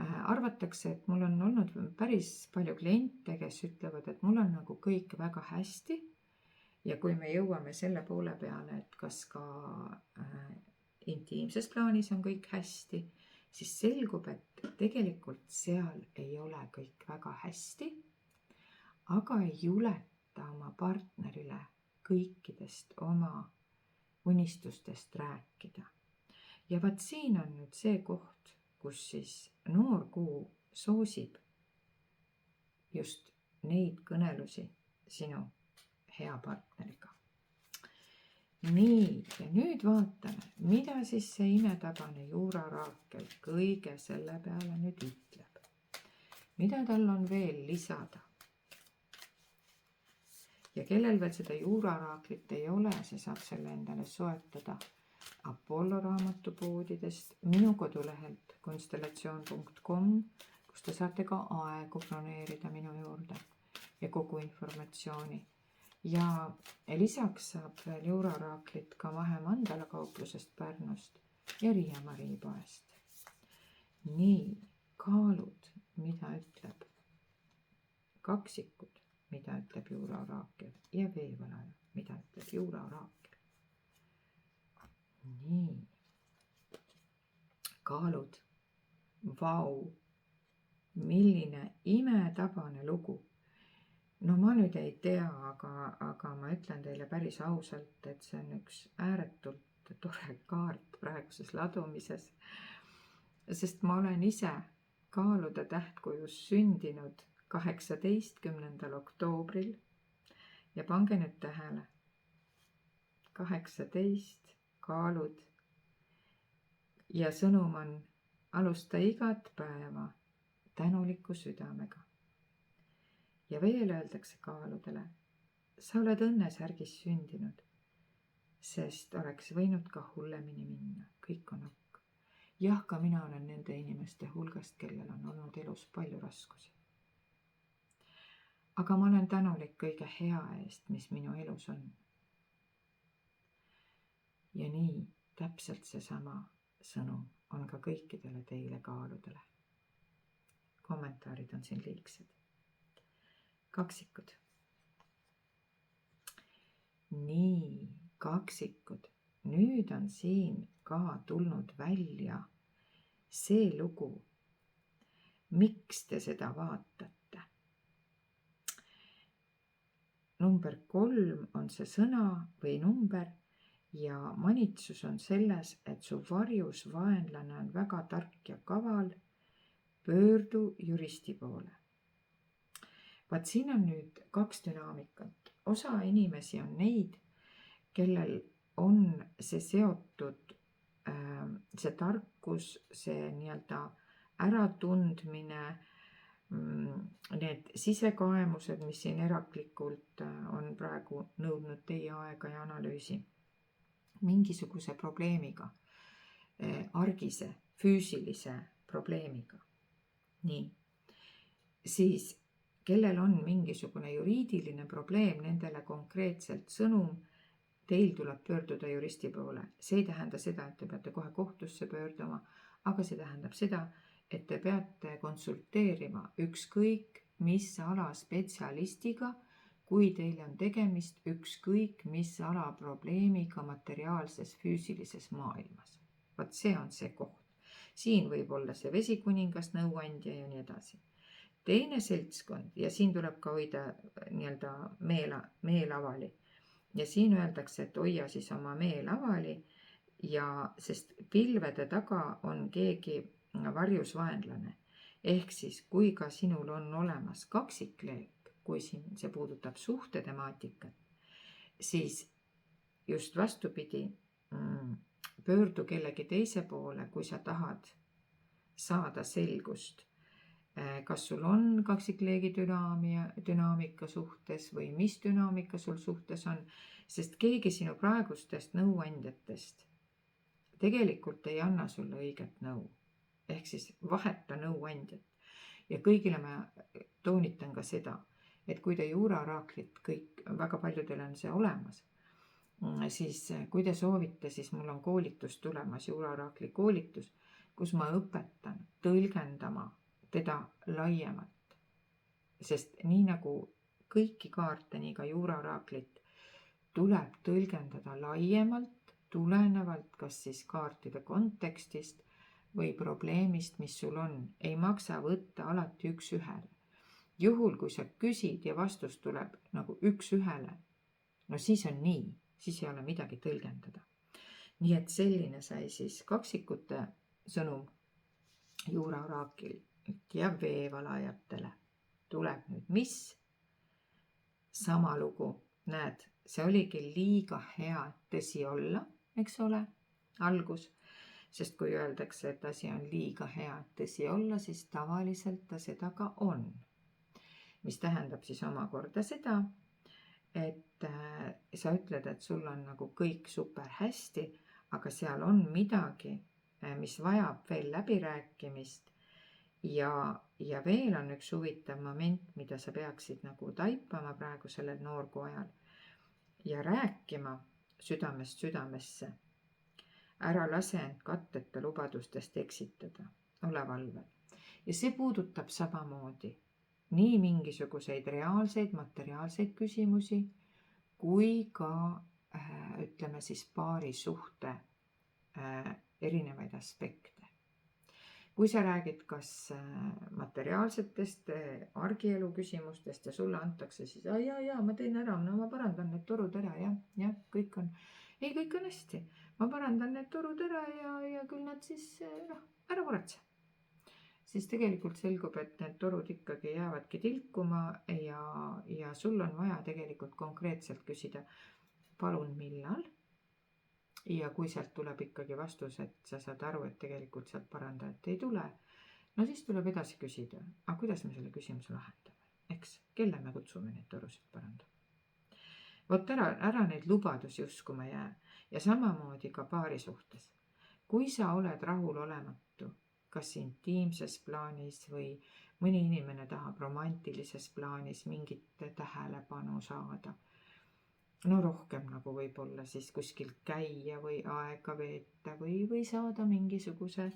Arvatakse, et mul on olnud päris palju kliente, kes ütlevad, et mul on nagu kõik väga hästi. Ja kui me jõuame selle poole peale, et kas ka intiimses plaanis on kõik hästi, siis selgub, et tegelikult seal ei ole kõik väga hästi, aga ei juleta oma partnerile kõikidest oma unistustest rääkida. Ja vaat siin on nüüd see koht, kus siis noorkuu soosib just neid kõnelusi sinu hea partneriga. Nii, ja nüüd vaatame, mida siis see imetabane juuraraakel kõige selle peale nüüd ütleb. Mida tal on veel lisada? Ja kellel veel seda juuraraaklit ei ole, see saab selle endale soetada Apollo raamatupoodidest, minu kodulehelt konstellatsioon.com, kus te saate ka aegu broneerida minu juurde ja kogu informatsiooni. Ja lisaks saab veel juuraraaklit ka Mahe Mandala kauplusest Pärnust ja Riia-Marii poest. Nii, kaalud, mida ütleb kaksikud, mida ütleb juuraraakel ja veevalaja, mida ütleb juuraraakel. Nii, kaalud, vau, milline imetabane lugu. No ma nüüd ei tea, aga ma ütlen teile päris ausalt, et see on üks ääretult tore kaart praeguses ladumises, sest ma olen ise kaalude tähtkujus sündinud 18. oktoobril ja pange nüüd tähele, 18 kaalud ja sõnum on alusta igat päeva tänuliku südamega. Ja veel öeldakse kaaludele, sa oled õnnesärgis sündinud sest oleks võinud ka hullemini minna, kõik on hukk. Jah, ka mina olen nende inimeste hulgast, kellel on olnud elus palju raskusi. Aga ma olen tänulik kõige hea eest, mis minu elus on. Ja nii täpselt seesama sõnum on ka kõikidele teile kaaludele. Kommentaarid on siin liigsed. Kaksikud. Nii, kaksikud. Nüüd on siin ka tulnud välja see lugu, miks te seda vaatate. Number 3 on see sõna või number ja manitsus on selles, et su varjus vaenlane on väga tark ja kaval. Pöördu juristi poole. Vaat siin on nüüd 2 dünaamikat. Osa inimesi on neid, kellel on see seotud, see tarkus, see nii-öelda äratundmine, need sisekaemused, mis siin eraklikult on praegu nõudnud teie aega ja analüüsi. Mingisuguse probleemiga, argise, füüsilise probleemiga. Nii, siis kellel on mingisugune juriidiline probleem, nendele konkreetselt sõnum, teil tuleb pöörduda juristi poole. See ei tähenda seda, et te peate kohe kohtusse pöörduma, aga see tähendab seda, et te peate konsulteerima ükskõik mis ala spetsialistiga, kui teil on tegemist ükskõik mis ala probleemiga materiaalses füüsilises maailmas. Vaat see on see koht. Siin võib olla see vesikuningas, nõuandja ja nii edasi. Teine seltskond ja siin tuleb ka hoida nii-öelda meelavali. Ja siin öeldakse, et hoia siis oma meelavali ja sest pilvede taga on keegi varjus vaenlane. Ehk siis, kui ka sinul on olemas kaksikleek, kui siin see puudutab suhtetemaatikat, siis just vastupidi, pöördu kellegi teise poole, kui sa tahad saada selgust, kas sul on kaksikleegi dünaamika suhtes või mis dünaamika sul suhtes on, sest keegi sinu praegustest nõuandjatest tegelikult ei anna sulle õiget nõu. Ehk siis vaheta nõuandjat. Ja kõigile ma toonitan ka seda, et kui te juuraoraaklit kõik, väga paljudel on see olemas, siis kui te soovite, siis mul on koolitus tulemas, juuraoraakli koolitus, kus ma õpetan tõlgendama teda laiemalt. Sest nii nagu kõiki kaarte, nii ka juuraoraaklit tuleb tõlgendada laiemalt, tulenevalt kas siis kaartide kontekstist või probleemist, mis sul on. Ei maksa võtta alati üks-ühele. Juhul, kui sa küsid ja vastus tuleb nagu üks-ühele, no siis on nii, siis ei ole midagi tõlgendada. Nii et selline sai siis kaksikute sõnum juuraoraakil ja veevalajatele. Tuleb nüüd mis? Sama lugu, näed, see oligi liiga hea tõsi olla, eks ole, algus. Sest kui öeldakse, et asi on liiga hea tõsi olla, siis tavaliselt ta seda ka on. Mis tähendab siis omakorda seda, et sa ütled, et sul on nagu kõik super hästi, aga seal on midagi, mis vajab veel läbirääkimist. Ja veel on üks huvitav moment, mida sa peaksid nagu taipama praegu sellel noorgu ajal ja rääkima südamest südamesse. Ära lase end katteta lubadustest eksitada, ole valvel. Ja see puudutab samamoodi nii mingisuguseid reaalseid, materiaalseid küsimusi, kui ka ütleme siis paari suhte erinevaid aspekte. Kui sa räägid kas materiaalsetest argielu küsimustest ja sulle antakse siis, ja, ma teen ära, no ma parandan need torud ära, ja, kõik on hästi. Ma parandan need torud ära ja küll nad siis ära muretse. Siis tegelikult selgub, et need torud ikkagi jäävadki tilkuma ja sul on vaja tegelikult konkreetselt küsida, palun millal. Ja kui sealt tuleb ikkagi vastus, et sa saad aru, et tegelikult sealt parandajat ei tule, no siis tuleb edasi küsida, aga kuidas me selle küsimuse lahendame? Eks, kelle me kutsume neid torusid parandama? Vot ära neid lubadusi uskuma jää. ja samamoodi ka paari suhtes. Kui sa oled rahulolematu, kas intiimses plaanis või mõni inimene tahab romantilises plaanis mingit tähelepanu saada, no rohkem nagu võib-olla siis kuskil käia või aega veeta või saada mingisuguse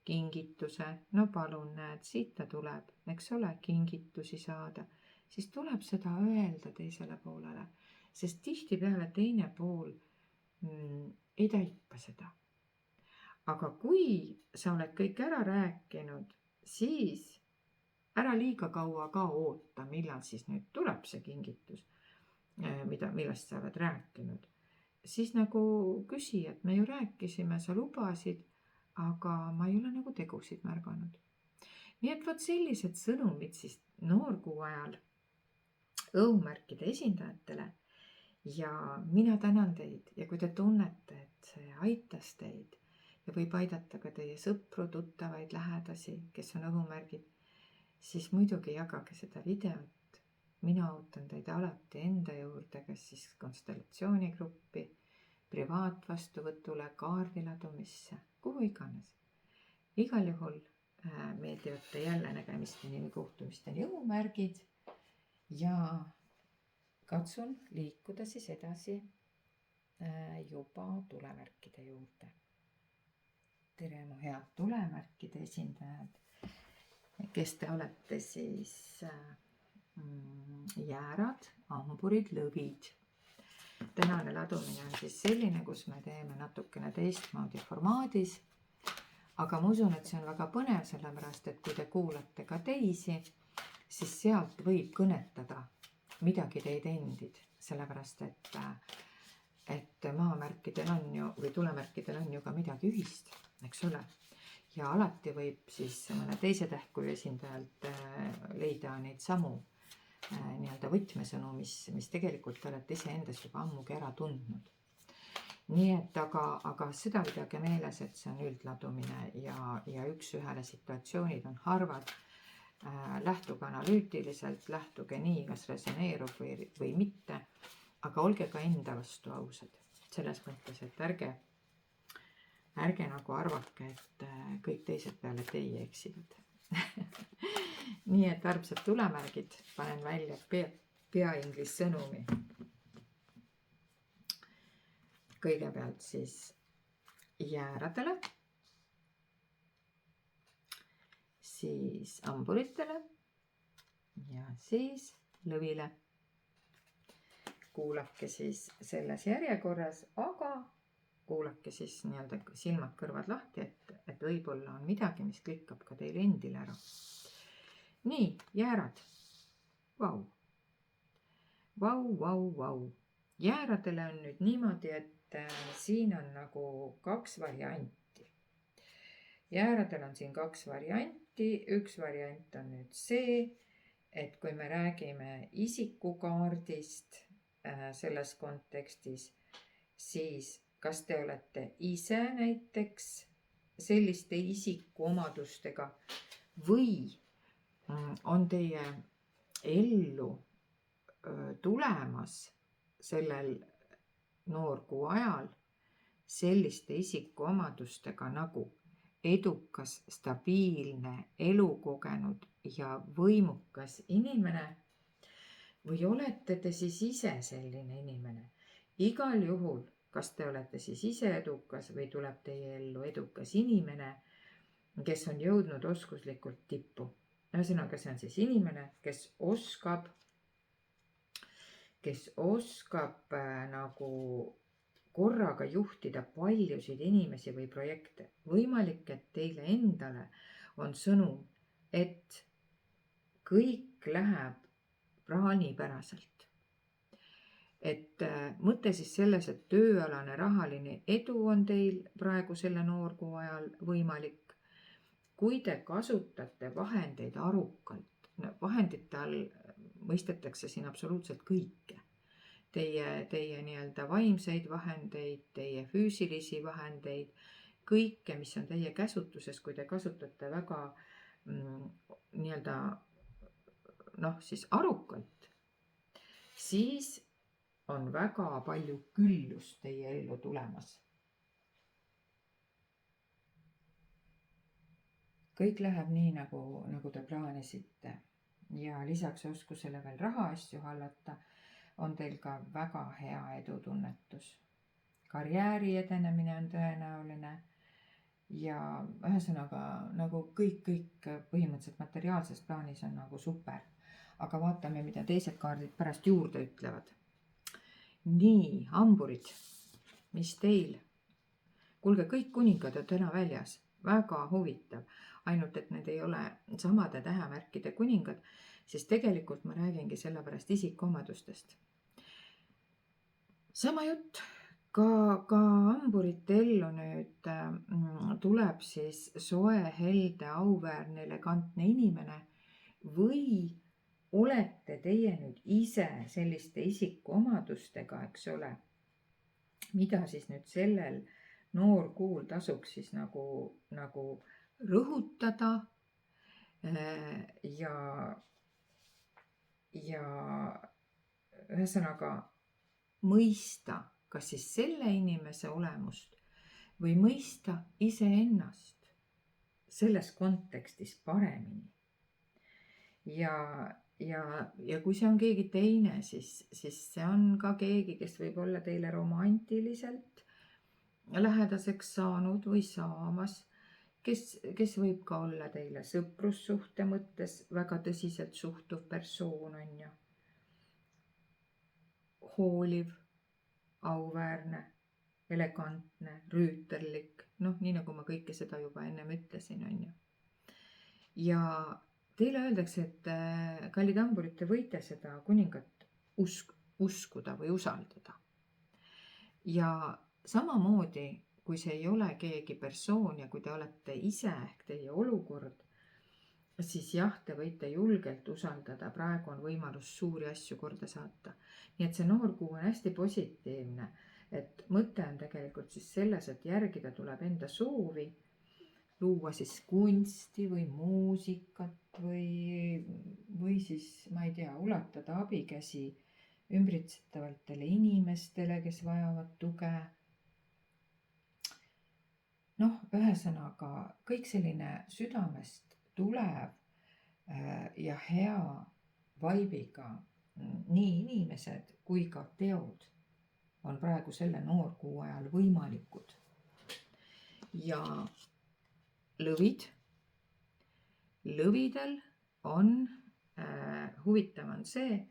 kingituse, no palun, näed, siit ta tuleb, eks ole, kingitusi saada, siis tuleb seda öelda teisele poolele, sest tihtipeale teine pool ei taipa seda. Aga kui sa oled kõik ära rääkinud, siis ära liiga kaua ka oota, millal siis nüüd tuleb see kingitus, millest sa oled rääkinud. Siis nagu küsi, et me ju rääkisime, sa lubasid, aga ma ei ole nagu tegusid märganud. Nii et vot sellised sõnumid siis noorkuu ajal õumärkide esindajatele. Ja mina tänan teid ja kui te tunnete, et see aitas teid ja võib aidata ka teie sõpru, tuttavaid, lähedasi, kes on õhumärgid, siis muidugi jagage seda videot. Mina ootan teid alati enda juurde, kas siis konstellatsioonigruppi, privaatvastuvõtule, kaardiladumisse, kuhu iganes. Igal juhul meeldivate jälle nägemisteni või kohtumisteni õhumärgid ja katsun liikuda siis edasi juba tulemärkide juurde. Tere mu head tulemärkide esindajad, kes te olete siis jäärad, hamburid, lõvid. Tänane ladumine on siis selline, kus me teeme natukene teistmoodi formaadis, aga ma usun, et see on väga põnev, sellepärast et kui te kuulate ka teisi, siis sealt võib kõnetada midagi teid endid, sellepärast et maamärkidel on ju või tulemärkidel on ju ka midagi ühist, eks ole. Ja alati võib siis mõne teise tähkuju esindajalt leida neid samu nii-öelda võtmesõnu, mis tegelikult te olete iseendas juba ammugi ära tundnud. Nii et aga seda pidage meeles, et see on üldladumine ja üks-ühele situatsioonid on harvad. Lähtuge analüütiliselt, lähtuge nii, kas resoneerub või mitte, aga olge ka enda vastu ausad. Selles mõttes, et ärge nagu arvake, et kõik teised peale teie eksivad. Nii et armsad tulemärgid, panen välja peainglis sõnumi. Kõigepealt siis jääradele, siis hamburitele ja siis lõvile. Kuulake siis selles järjekorras, aga kuulake siis nii-öelda silmad kõrvad lahti, et võib-olla on midagi, mis klikkab ka teile endile ära. Nii, jäärad. Vau. Vau. Jääradele on nüüd niimoodi, et siin on nagu 2 varianti. Jääradel on siin 2 varianti. Üks variant on nüüd see, et kui me räägime isikukaardist selles kontekstis, siis kas te olete ise näiteks selliste isikuomadustega või on teie ellu tulemas sellel noorkuu ajal selliste isikuomadustega nagu edukas, stabiilne, elukogenud ja võimukas inimene või olete te siis ise selline inimene? Igal juhul, kas te olete siis ise edukas või tuleb teie ellu edukas inimene, kes on jõudnud oskuslikult tippu. Ühesõnaga, see on siis inimene, kes oskab nagu korraga juhtida paljusid inimesi või projekte. Võimalik, et teile endale on sõnum, et kõik läheb plaanipäraselt. Et mõte siis selles, et tööalane rahaline edu on teil praegu selle noorkuu ajal võimalik. Kui te kasutate vahendeid arukalt, vahendite all mõistetakse siin absoluutselt kõike. Teie nii-öelda vaimseid vahendeid, teie füüsilisi vahendeid, kõike, mis on teie käsutuses, kui te kasutate väga nii-öelda siis arukalt, siis on väga palju küllust teie ellu tulemas. Kõik läheb nii, nagu te plaanisite ja lisaks oskusele veel rahaasju hallata on teil ka väga hea edutunnetus. Karjääri edenemine on tõenäoline ja ühesõnaga nagu kõik põhimõtteliselt materiaalses plaanis on nagu super. Aga vaatame, mida teised kaardid pärast juurde ütlevad. Nii, hamburid, mis teil? Kuulge, kõik kuningad on täna väljas, väga huvitav. Ainult, et need ei ole samade tähemärkide kuningad, sest tegelikult ma räägingi sellepärast isikuomadustest. Sama jutt, ka hamburite ellu nüüd tuleb siis soe, helde, auväärne, elegantne inimene või olete teie nüüd ise selliste isikuomadustega, eks ole, mida siis nüüd sellel noorkuul tasuks siis nagu rõhutada ja ühesõnaga mõista kas siis selle inimese olemust või mõista iseennast selles kontekstis paremini. Ja kui see on keegi teine, siis see on ka keegi, kes võib olla teile romantiliselt lähedaseks saanud või saamas, kes võib ka olla teile sõprussuhte mõttes väga tõsiselt suhtuv persoon, on ju. Hooliv, auväärne, elegantne, rüüterlik, nii nagu ma kõike seda juba ennem ütlesin, on ju. Ja teile öeldakse, et kallid hamburid, te võite seda kuningat uskuda või usaldada. Ja samamoodi, kui see ei ole keegi persoon ja kui te olete ise ehk teie olukord, siis jah, te võite julgelt usaldada, praegu on võimalus suuri asju korda saata. Nii et see noorkuu on hästi positiivne, et mõte on tegelikult siis selles, et järgida tuleb enda soovi, luua siis kunsti või muusikat või siis, ma ei tea, ulatada abikäsi ümbritsetavatele inimestele, kes vajavad tuge. Ühesõnaga, kõik selline südamest tulev ja hea vaibiga nii inimesed kui ka teod on praegu selle noorkuu ajal võimalikud. Ja lõvidel on huvitav on see,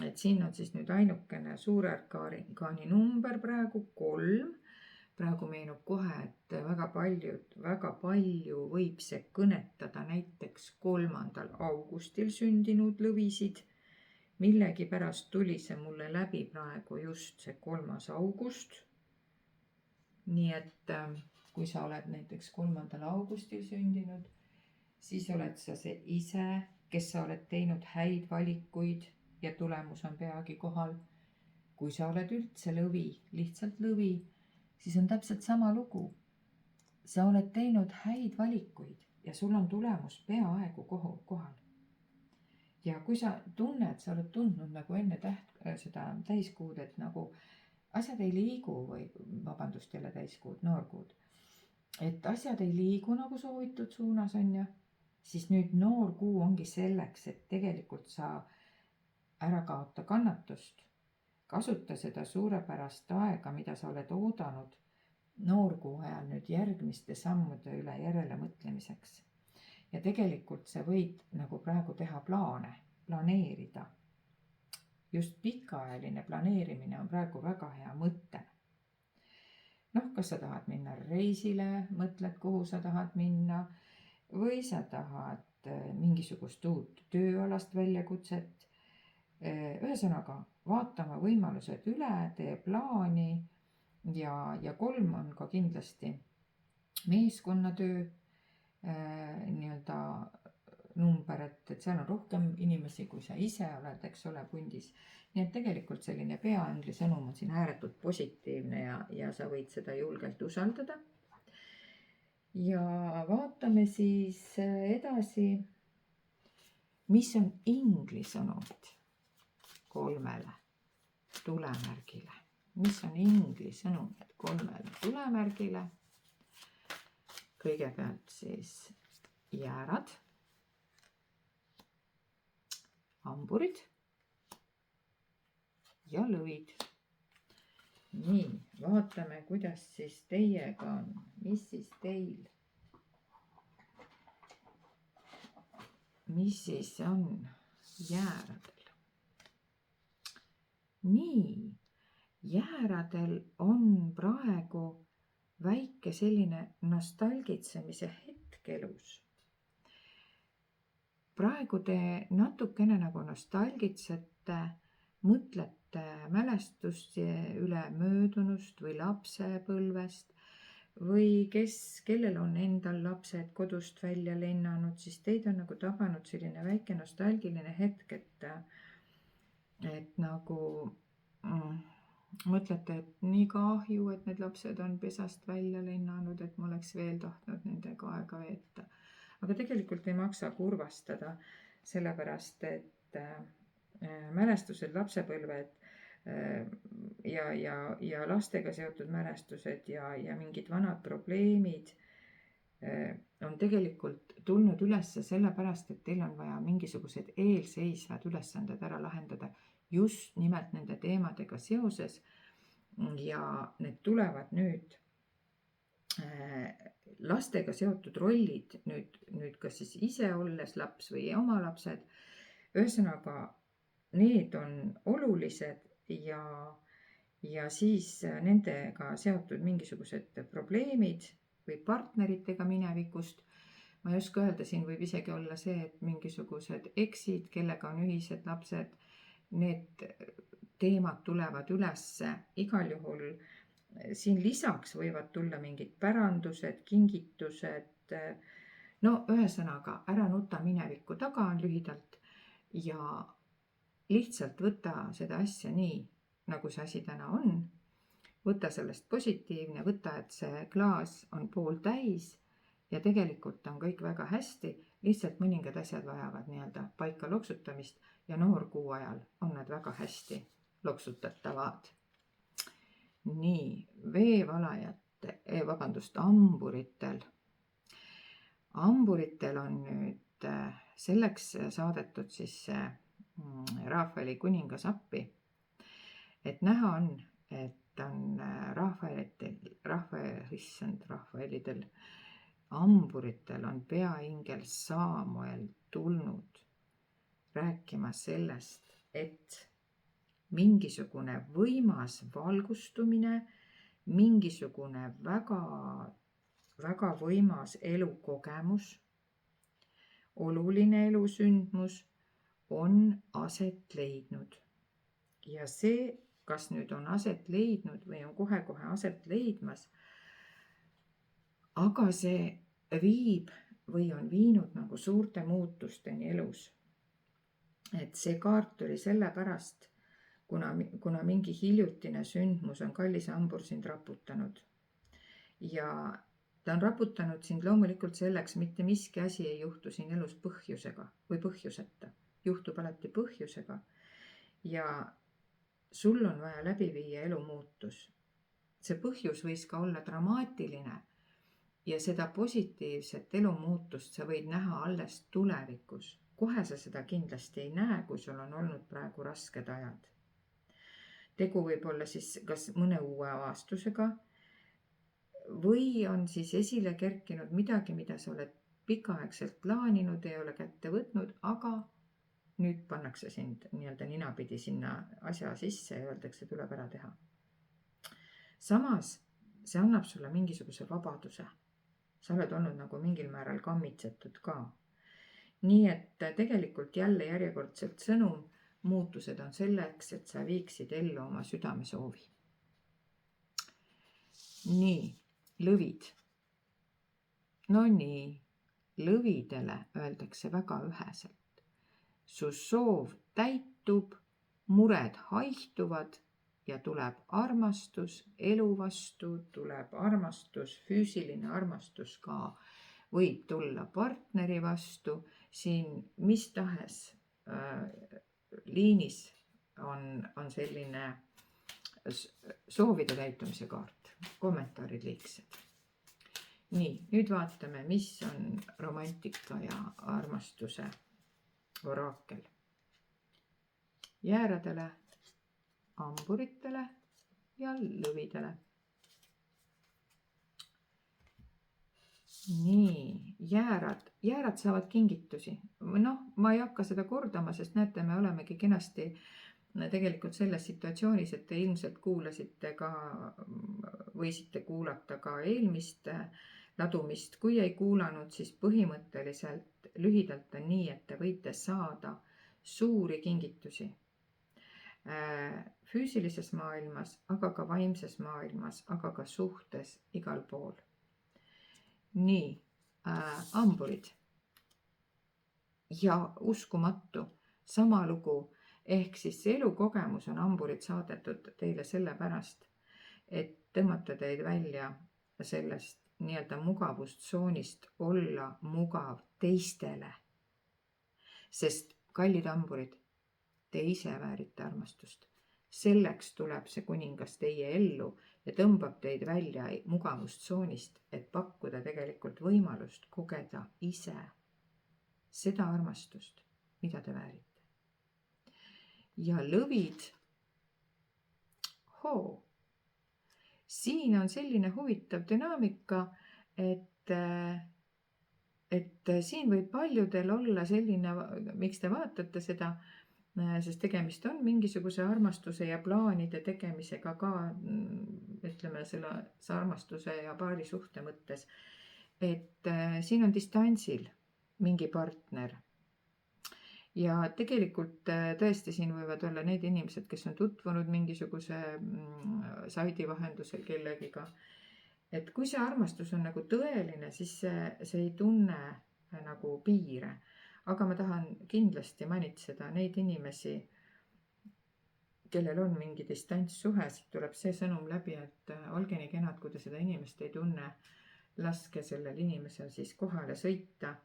et siin on siis nüüd ainukene suure arkaani number praegu 3. Praegu meenub kohe, et väga palju võib see kõnetada näiteks 3. augustil sündinud lõvisid. Millegipärast tuli see mulle läbi praegu just see 3. august. Nii et kui sa oled näiteks 3. augustil sündinud, siis oled sa see ise, kes sa oled teinud häid valikuid ja tulemus on peagi kohal. Kui sa oled üldse lõvi, lihtsalt lõvi, siis on täpselt sama lugu. Sa oled teinud häid valikuid ja sul on tulemus peaaegu kohal. Ja kui sa tunned, sa oled tundnud nagu enne seda täiskuud, et nagu asjad ei liigu või vabandust jälle täiskuud, noorkuud, et asjad ei liigu nagu soovitud suunas, on ju, siis nüüd noorkuu ongi selleks, et tegelikult sa ära kaota kannatust. Kasuta seda suurepärast aega, mida sa oled oodanud noorkuu ajal nüüd järgmiste sammude üle järele mõtlemiseks. Ja tegelikult sa võid nagu praegu teha planeerida. Just pikaajaline planeerimine on praegu väga hea mõte. Kas sa tahad minna reisile, mõtled, kuhu sa tahad minna, või sa tahad mingisugust uut tööalast väljakutset. Ühesõnaga, vaatama võimalused üle, tee plaani ja 3 on ka kindlasti meeskonnatöö nii-öelda number, et seal on rohkem inimesi, kui sa ise oled, eks ole, pundis. Nii et tegelikult selline peaängli sõnum on siin ääretult positiivne ja sa võid seda julgelt usaldada. Ja vaatame siis edasi, mis on ingli sõnumid 3. tulemärgile. Mis on ingli sõnumid 3 tulemärgile? Kõigepealt siis jäärad, hamburid ja lõvid. Nii, vaatame, kuidas siis teiega on. Mis siis teil? Mis siis on jääradel? Nii, jääradel on praegu väike selline nostalgitsemise hetk elus. Praegu te natukene nagu nostalgitsete, mõtlete mälestuste üle möödunust või lapsepõlvest või kellel on endal lapsed kodust välja lennanud, siis teid on nagu tabanud selline väike nostalgiline hetk, et nagu mõtlete, et nii kahju, et need lapsed on pesast välja lennanud, et ma oleks veel tahtnud nendega aega veeta. Aga tegelikult ei maksa kurvastada, sellepärast et mälestused, lapsepõlved ja lastega seotud mälestused ja mingid vanad probleemid on tegelikult tulnud üles sellepärast, et teil on vaja mingisugused eelseisvad ülesanded ära lahendada just nimelt nende teemadega seoses ja need tulevad nüüd lastega seotud rollid nüüd kas siis ise olles laps või oma lapsed. Ühesõnaga, need on olulised ja siis nendega seotud mingisugused probleemid või partneritega minevikust. Ma ei oska öelda, siin võib isegi olla see, et mingisugused eksid, kellega on ühised lapsed, need teemad tulevad ülesse. Igal juhul siin lisaks võivad tulla mingid pärandused, kingitused. No ühesõnaga, ära nuta minevikku taga on lühidalt ja lihtsalt võta seda asja nii, nagu see asi täna on. Võta sellest positiivne, võta, et see klaas on pooltäis ja tegelikult on kõik väga hästi. Lihtsalt mõningad asjad vajavad nii-öelda paika loksutamist ja noorkuu ajal on nad väga hästi loksutatavad. Nii, hamburitel. Hamburitel on nüüd selleks saadetud siis Rafaeli kuningas appi, et näha on, et on Rafaelidel, hamburitel on peaingel Saamuel tulnud rääkima sellest, et mingisugune võimas valgustumine, mingisugune väga, väga võimas elukogemus, oluline elusündmus on aset leidnud. Ja see, kas nüüd on aset leidnud või on kohe-kohe aset leidmas, aga see viib või on viinud nagu suurte muutusteni elus. Et see kaart tuli sellepärast, kuna mingi hiljutine sündmus on kallis hambur sind raputanud. Ja ta on raputanud sind loomulikult selleks, mitte miski asi ei juhtu siin elus põhjusega või põhjuseta. Juhtub alati põhjusega ja sul on vaja läbi viia elumuutus. See põhjus võis ka olla dramaatiline ja seda positiivset elumuutust sa võid näha alles tulevikus. Kohe sa seda kindlasti ei näe, kui sul on olnud praegu rasked ajad. Tegu võib olla siis kas mõne uue avastusega või on siis esile kerkinud midagi, mida sa oled pikaaegselt plaaninud, ei ole kätte võtnud, aga nüüd pannakse sind nii-öelda ninapidi sinna asja sisse ja öeldakse, tuleb ära teha. Samas see annab sulle mingisuguse vabaduse. Sa oled olnud nagu mingil määral kammitsetud ka. Nii et tegelikult jälle järjekordselt sõnum, muutused on selleks, et sa viiksid ellu oma südamesoovi. Nii, lõvid. No nii, lõvidele öeldakse väga üheselt. Su soov täitub, mured haihtuvad ja tuleb armastus elu vastu, tuleb armastus, füüsiline armastus ka võib tulla partneri vastu. Siin mis tahes liinis on selline soovide täitumise kaart, kommentaarid liigsed. Nii, nüüd vaatame, mis on romantika ja armastuse oraakel. Jääradele, hamburitele ja lõvidele. Nii, jäärad saavad kingitusi. Ma ei hakka seda kordama, sest näete, me olemegi kenasti tegelikult selles situatsioonis, et te ilmselt kuulasite ka, võisite kuulata ka eelmist ladumist. Kui ei kuulanud, siis põhimõtteliselt lühidalt on nii, et te võite saada suuri kingitusi füüsilises maailmas, aga ka vaimses maailmas, aga ka suhtes igal pool. Nii, hamburid. Ja uskumatu, sama lugu. Ehk siis see elukogemus on hamburid saadetud teile sellepärast, et tõmmata teid välja sellest nii-öelda mugavustsoonist, olla mugav teistele. Sest kallid hamburid, te ise väärite armastust. Selleks tuleb see kuningas teie ellu ja tõmbab teid välja mugavustsoonist, et pakkuda tegelikult võimalust kogeda ise seda armastust, mida te väärite. Ja lõvid, siin on selline huvitav dünaamika, et siin võib paljudel olla selline, miks te vaatate seda, sest tegemist on mingisuguse armastuse ja plaanide tegemisega ka, ütleme selle armastuse ja paari suhte mõttes, et siin on distantsil mingi partner. Ja tegelikult tõesti siin võivad olla need inimesed, kes on tutvunud mingisuguse saidi vahendusel kellegiga. Et kui see armastus on nagu tõeline, siis see ei tunne nagu piire. Aga ma tahan kindlasti manitseda neid inimesi, kellel on mingi distantssuhe, siit tuleb see sõnum läbi, et olge nii kenad, kui te seda inimest ei tunne, laske sellel inimesel siis kohale sõita.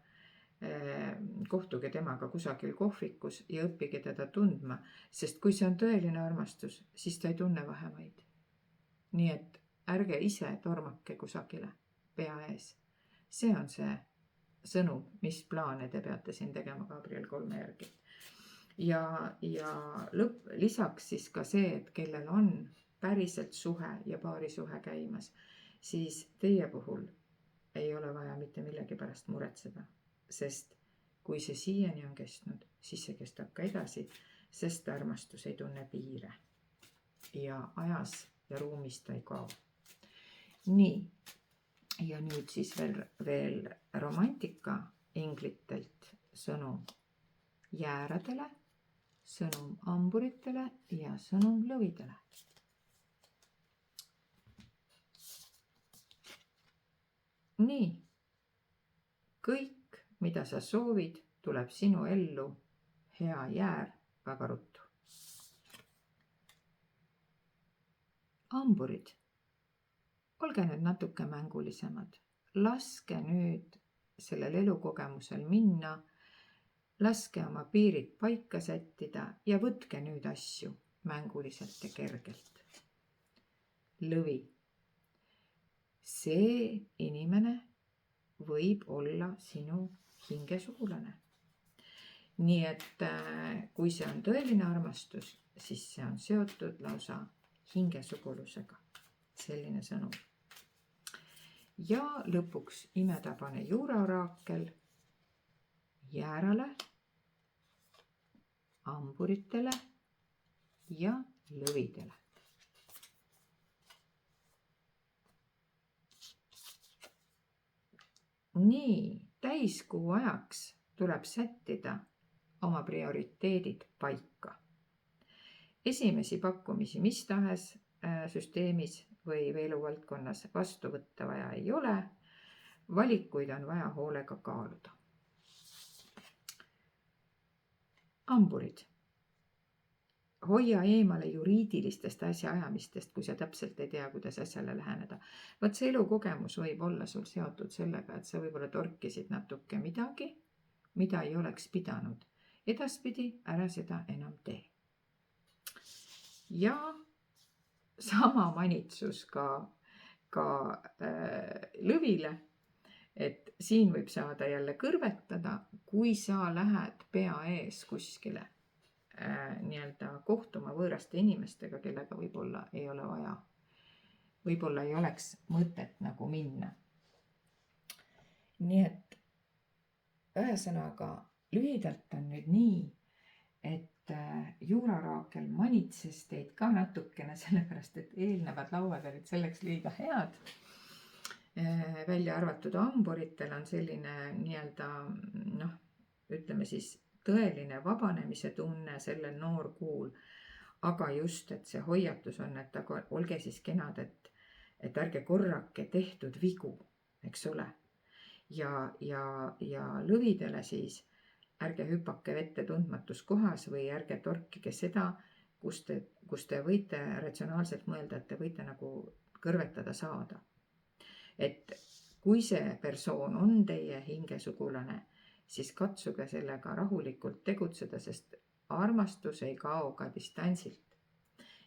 Kohtuge temaga kusagil kohvikus ja õppige teda tundma, sest kui see on tõeline armastus, siis ta ei tunne vahemaid. Nii et ärge ise tormake kusagile pea ees. See on see sõnum, mis plaane te peate siin tegema Gabriel 3 järgi. Ja lisaks siis ka see, et kellel on päriselt suhe ja paari suhe käimas, siis teie puhul ei ole vaja mitte millegi pärast muretseda. Sest kui see siiani on kestnud, siis see kestab ka edasi, sest armastus ei tunne piire. Ja ajas ja ruumis ta ei kao. Nii, ja nüüd siis veel romantika inglitelt sõnum jääradele, sõnum hamburitele ja sõnum lõvidele. Nii, kõik mida sa soovid, tuleb sinu ellu, hea jäär väga ruttu. Hamburid, olge nüüd natuke mängulisemad. Laske nüüd sellel elukogemusel minna, laske oma piirid paika sättida ja võtke nüüd asju mänguliselt ja kergelt. Lõvi, see inimene võib olla sinu hingesugulane. Nii et kui see on tõeline armastus, siis see on seotud lausa hingesugulusega. Selline sõnum. Ja lõpuks imetabane juuraoraakel jäärale, hamburitele ja lõvidele. Nii, täiskuu ajaks tuleb sättida oma prioriteedid paika. Esimesi pakkumisi mis tahes süsteemis või eluvaldkonnas vastu võtta vaja ei ole. Valikuid on vaja hoolega kaaluda. Hamburid. Hoia eemale juriidilistest asjaajamistest, kui sa täpselt ei tea, kuidas asjale läheneda. Vaat see elukogemus võib olla sul seotud sellega, et sa võib-olla torkisid natuke midagi, mida ei oleks pidanud. Edaspidi ära seda enam tee. ja sama manitsus ka lõvile, et siin võib saada jälle kõrvetada, kui sa lähed pea ees kuskile nii-öelda kohtuma võõraste inimestega, kellega võib-olla ei ole vaja, võib-olla ei oleks mõtet nagu minna. Nii et ühesõnaga lühidalt on nüüd nii, et juuraraakel manitses teid ka natukene, sellepärast et eelnevad lauad olid selleks liiga head. Välja arvatud hamburitel on selline nii-öelda ütleme siis tõeline vabanemise tunne sellel noorkuul, aga just, et see hoiatus on, et olge siis kenad, et ärge korrake tehtud vigu, eks ole. Ja lõvidele siis ärge hüpake vette tundmatus kohas või ärge torkige seda, kus te võite ratsionaalselt mõelda, et te võite nagu kõrvetada saada. Et kui see persoon on teie hingesugulane, siis katsuge sellega rahulikult tegutseda, sest armastus ei kao ka distantsilt.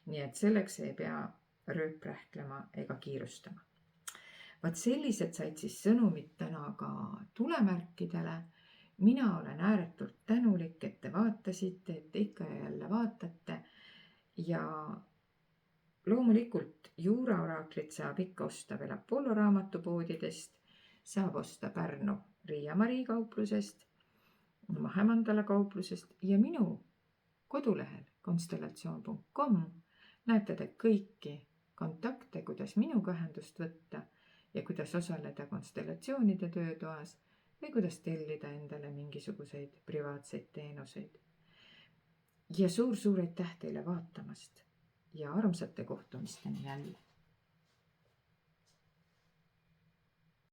Nii et selleks ei pea rööprähklema ega kiirustama. Vaat sellised said siis sõnumid täna ka tulemärkidele. Mina olen ääretult tänulik, et te vaatasite, et te ikka ja jälle vaatate. Ja loomulikult juuraoraaklit saab ikka osta veel Apollo raamatupoodidest, saab osta Pärnu Riia-Mari kauplusest, Mahemandala kauplusest ja minu kodulehel konstellatsioon.com näete te kõiki kontakte, kuidas minuga ühendust võtta ja kuidas osaleda konstellatsioonide töötoas või kuidas tellida endale mingisuguseid privaatseid teenuseid. Ja suur aitäh teile vaatamast ja armsate kohtumisteni jälle.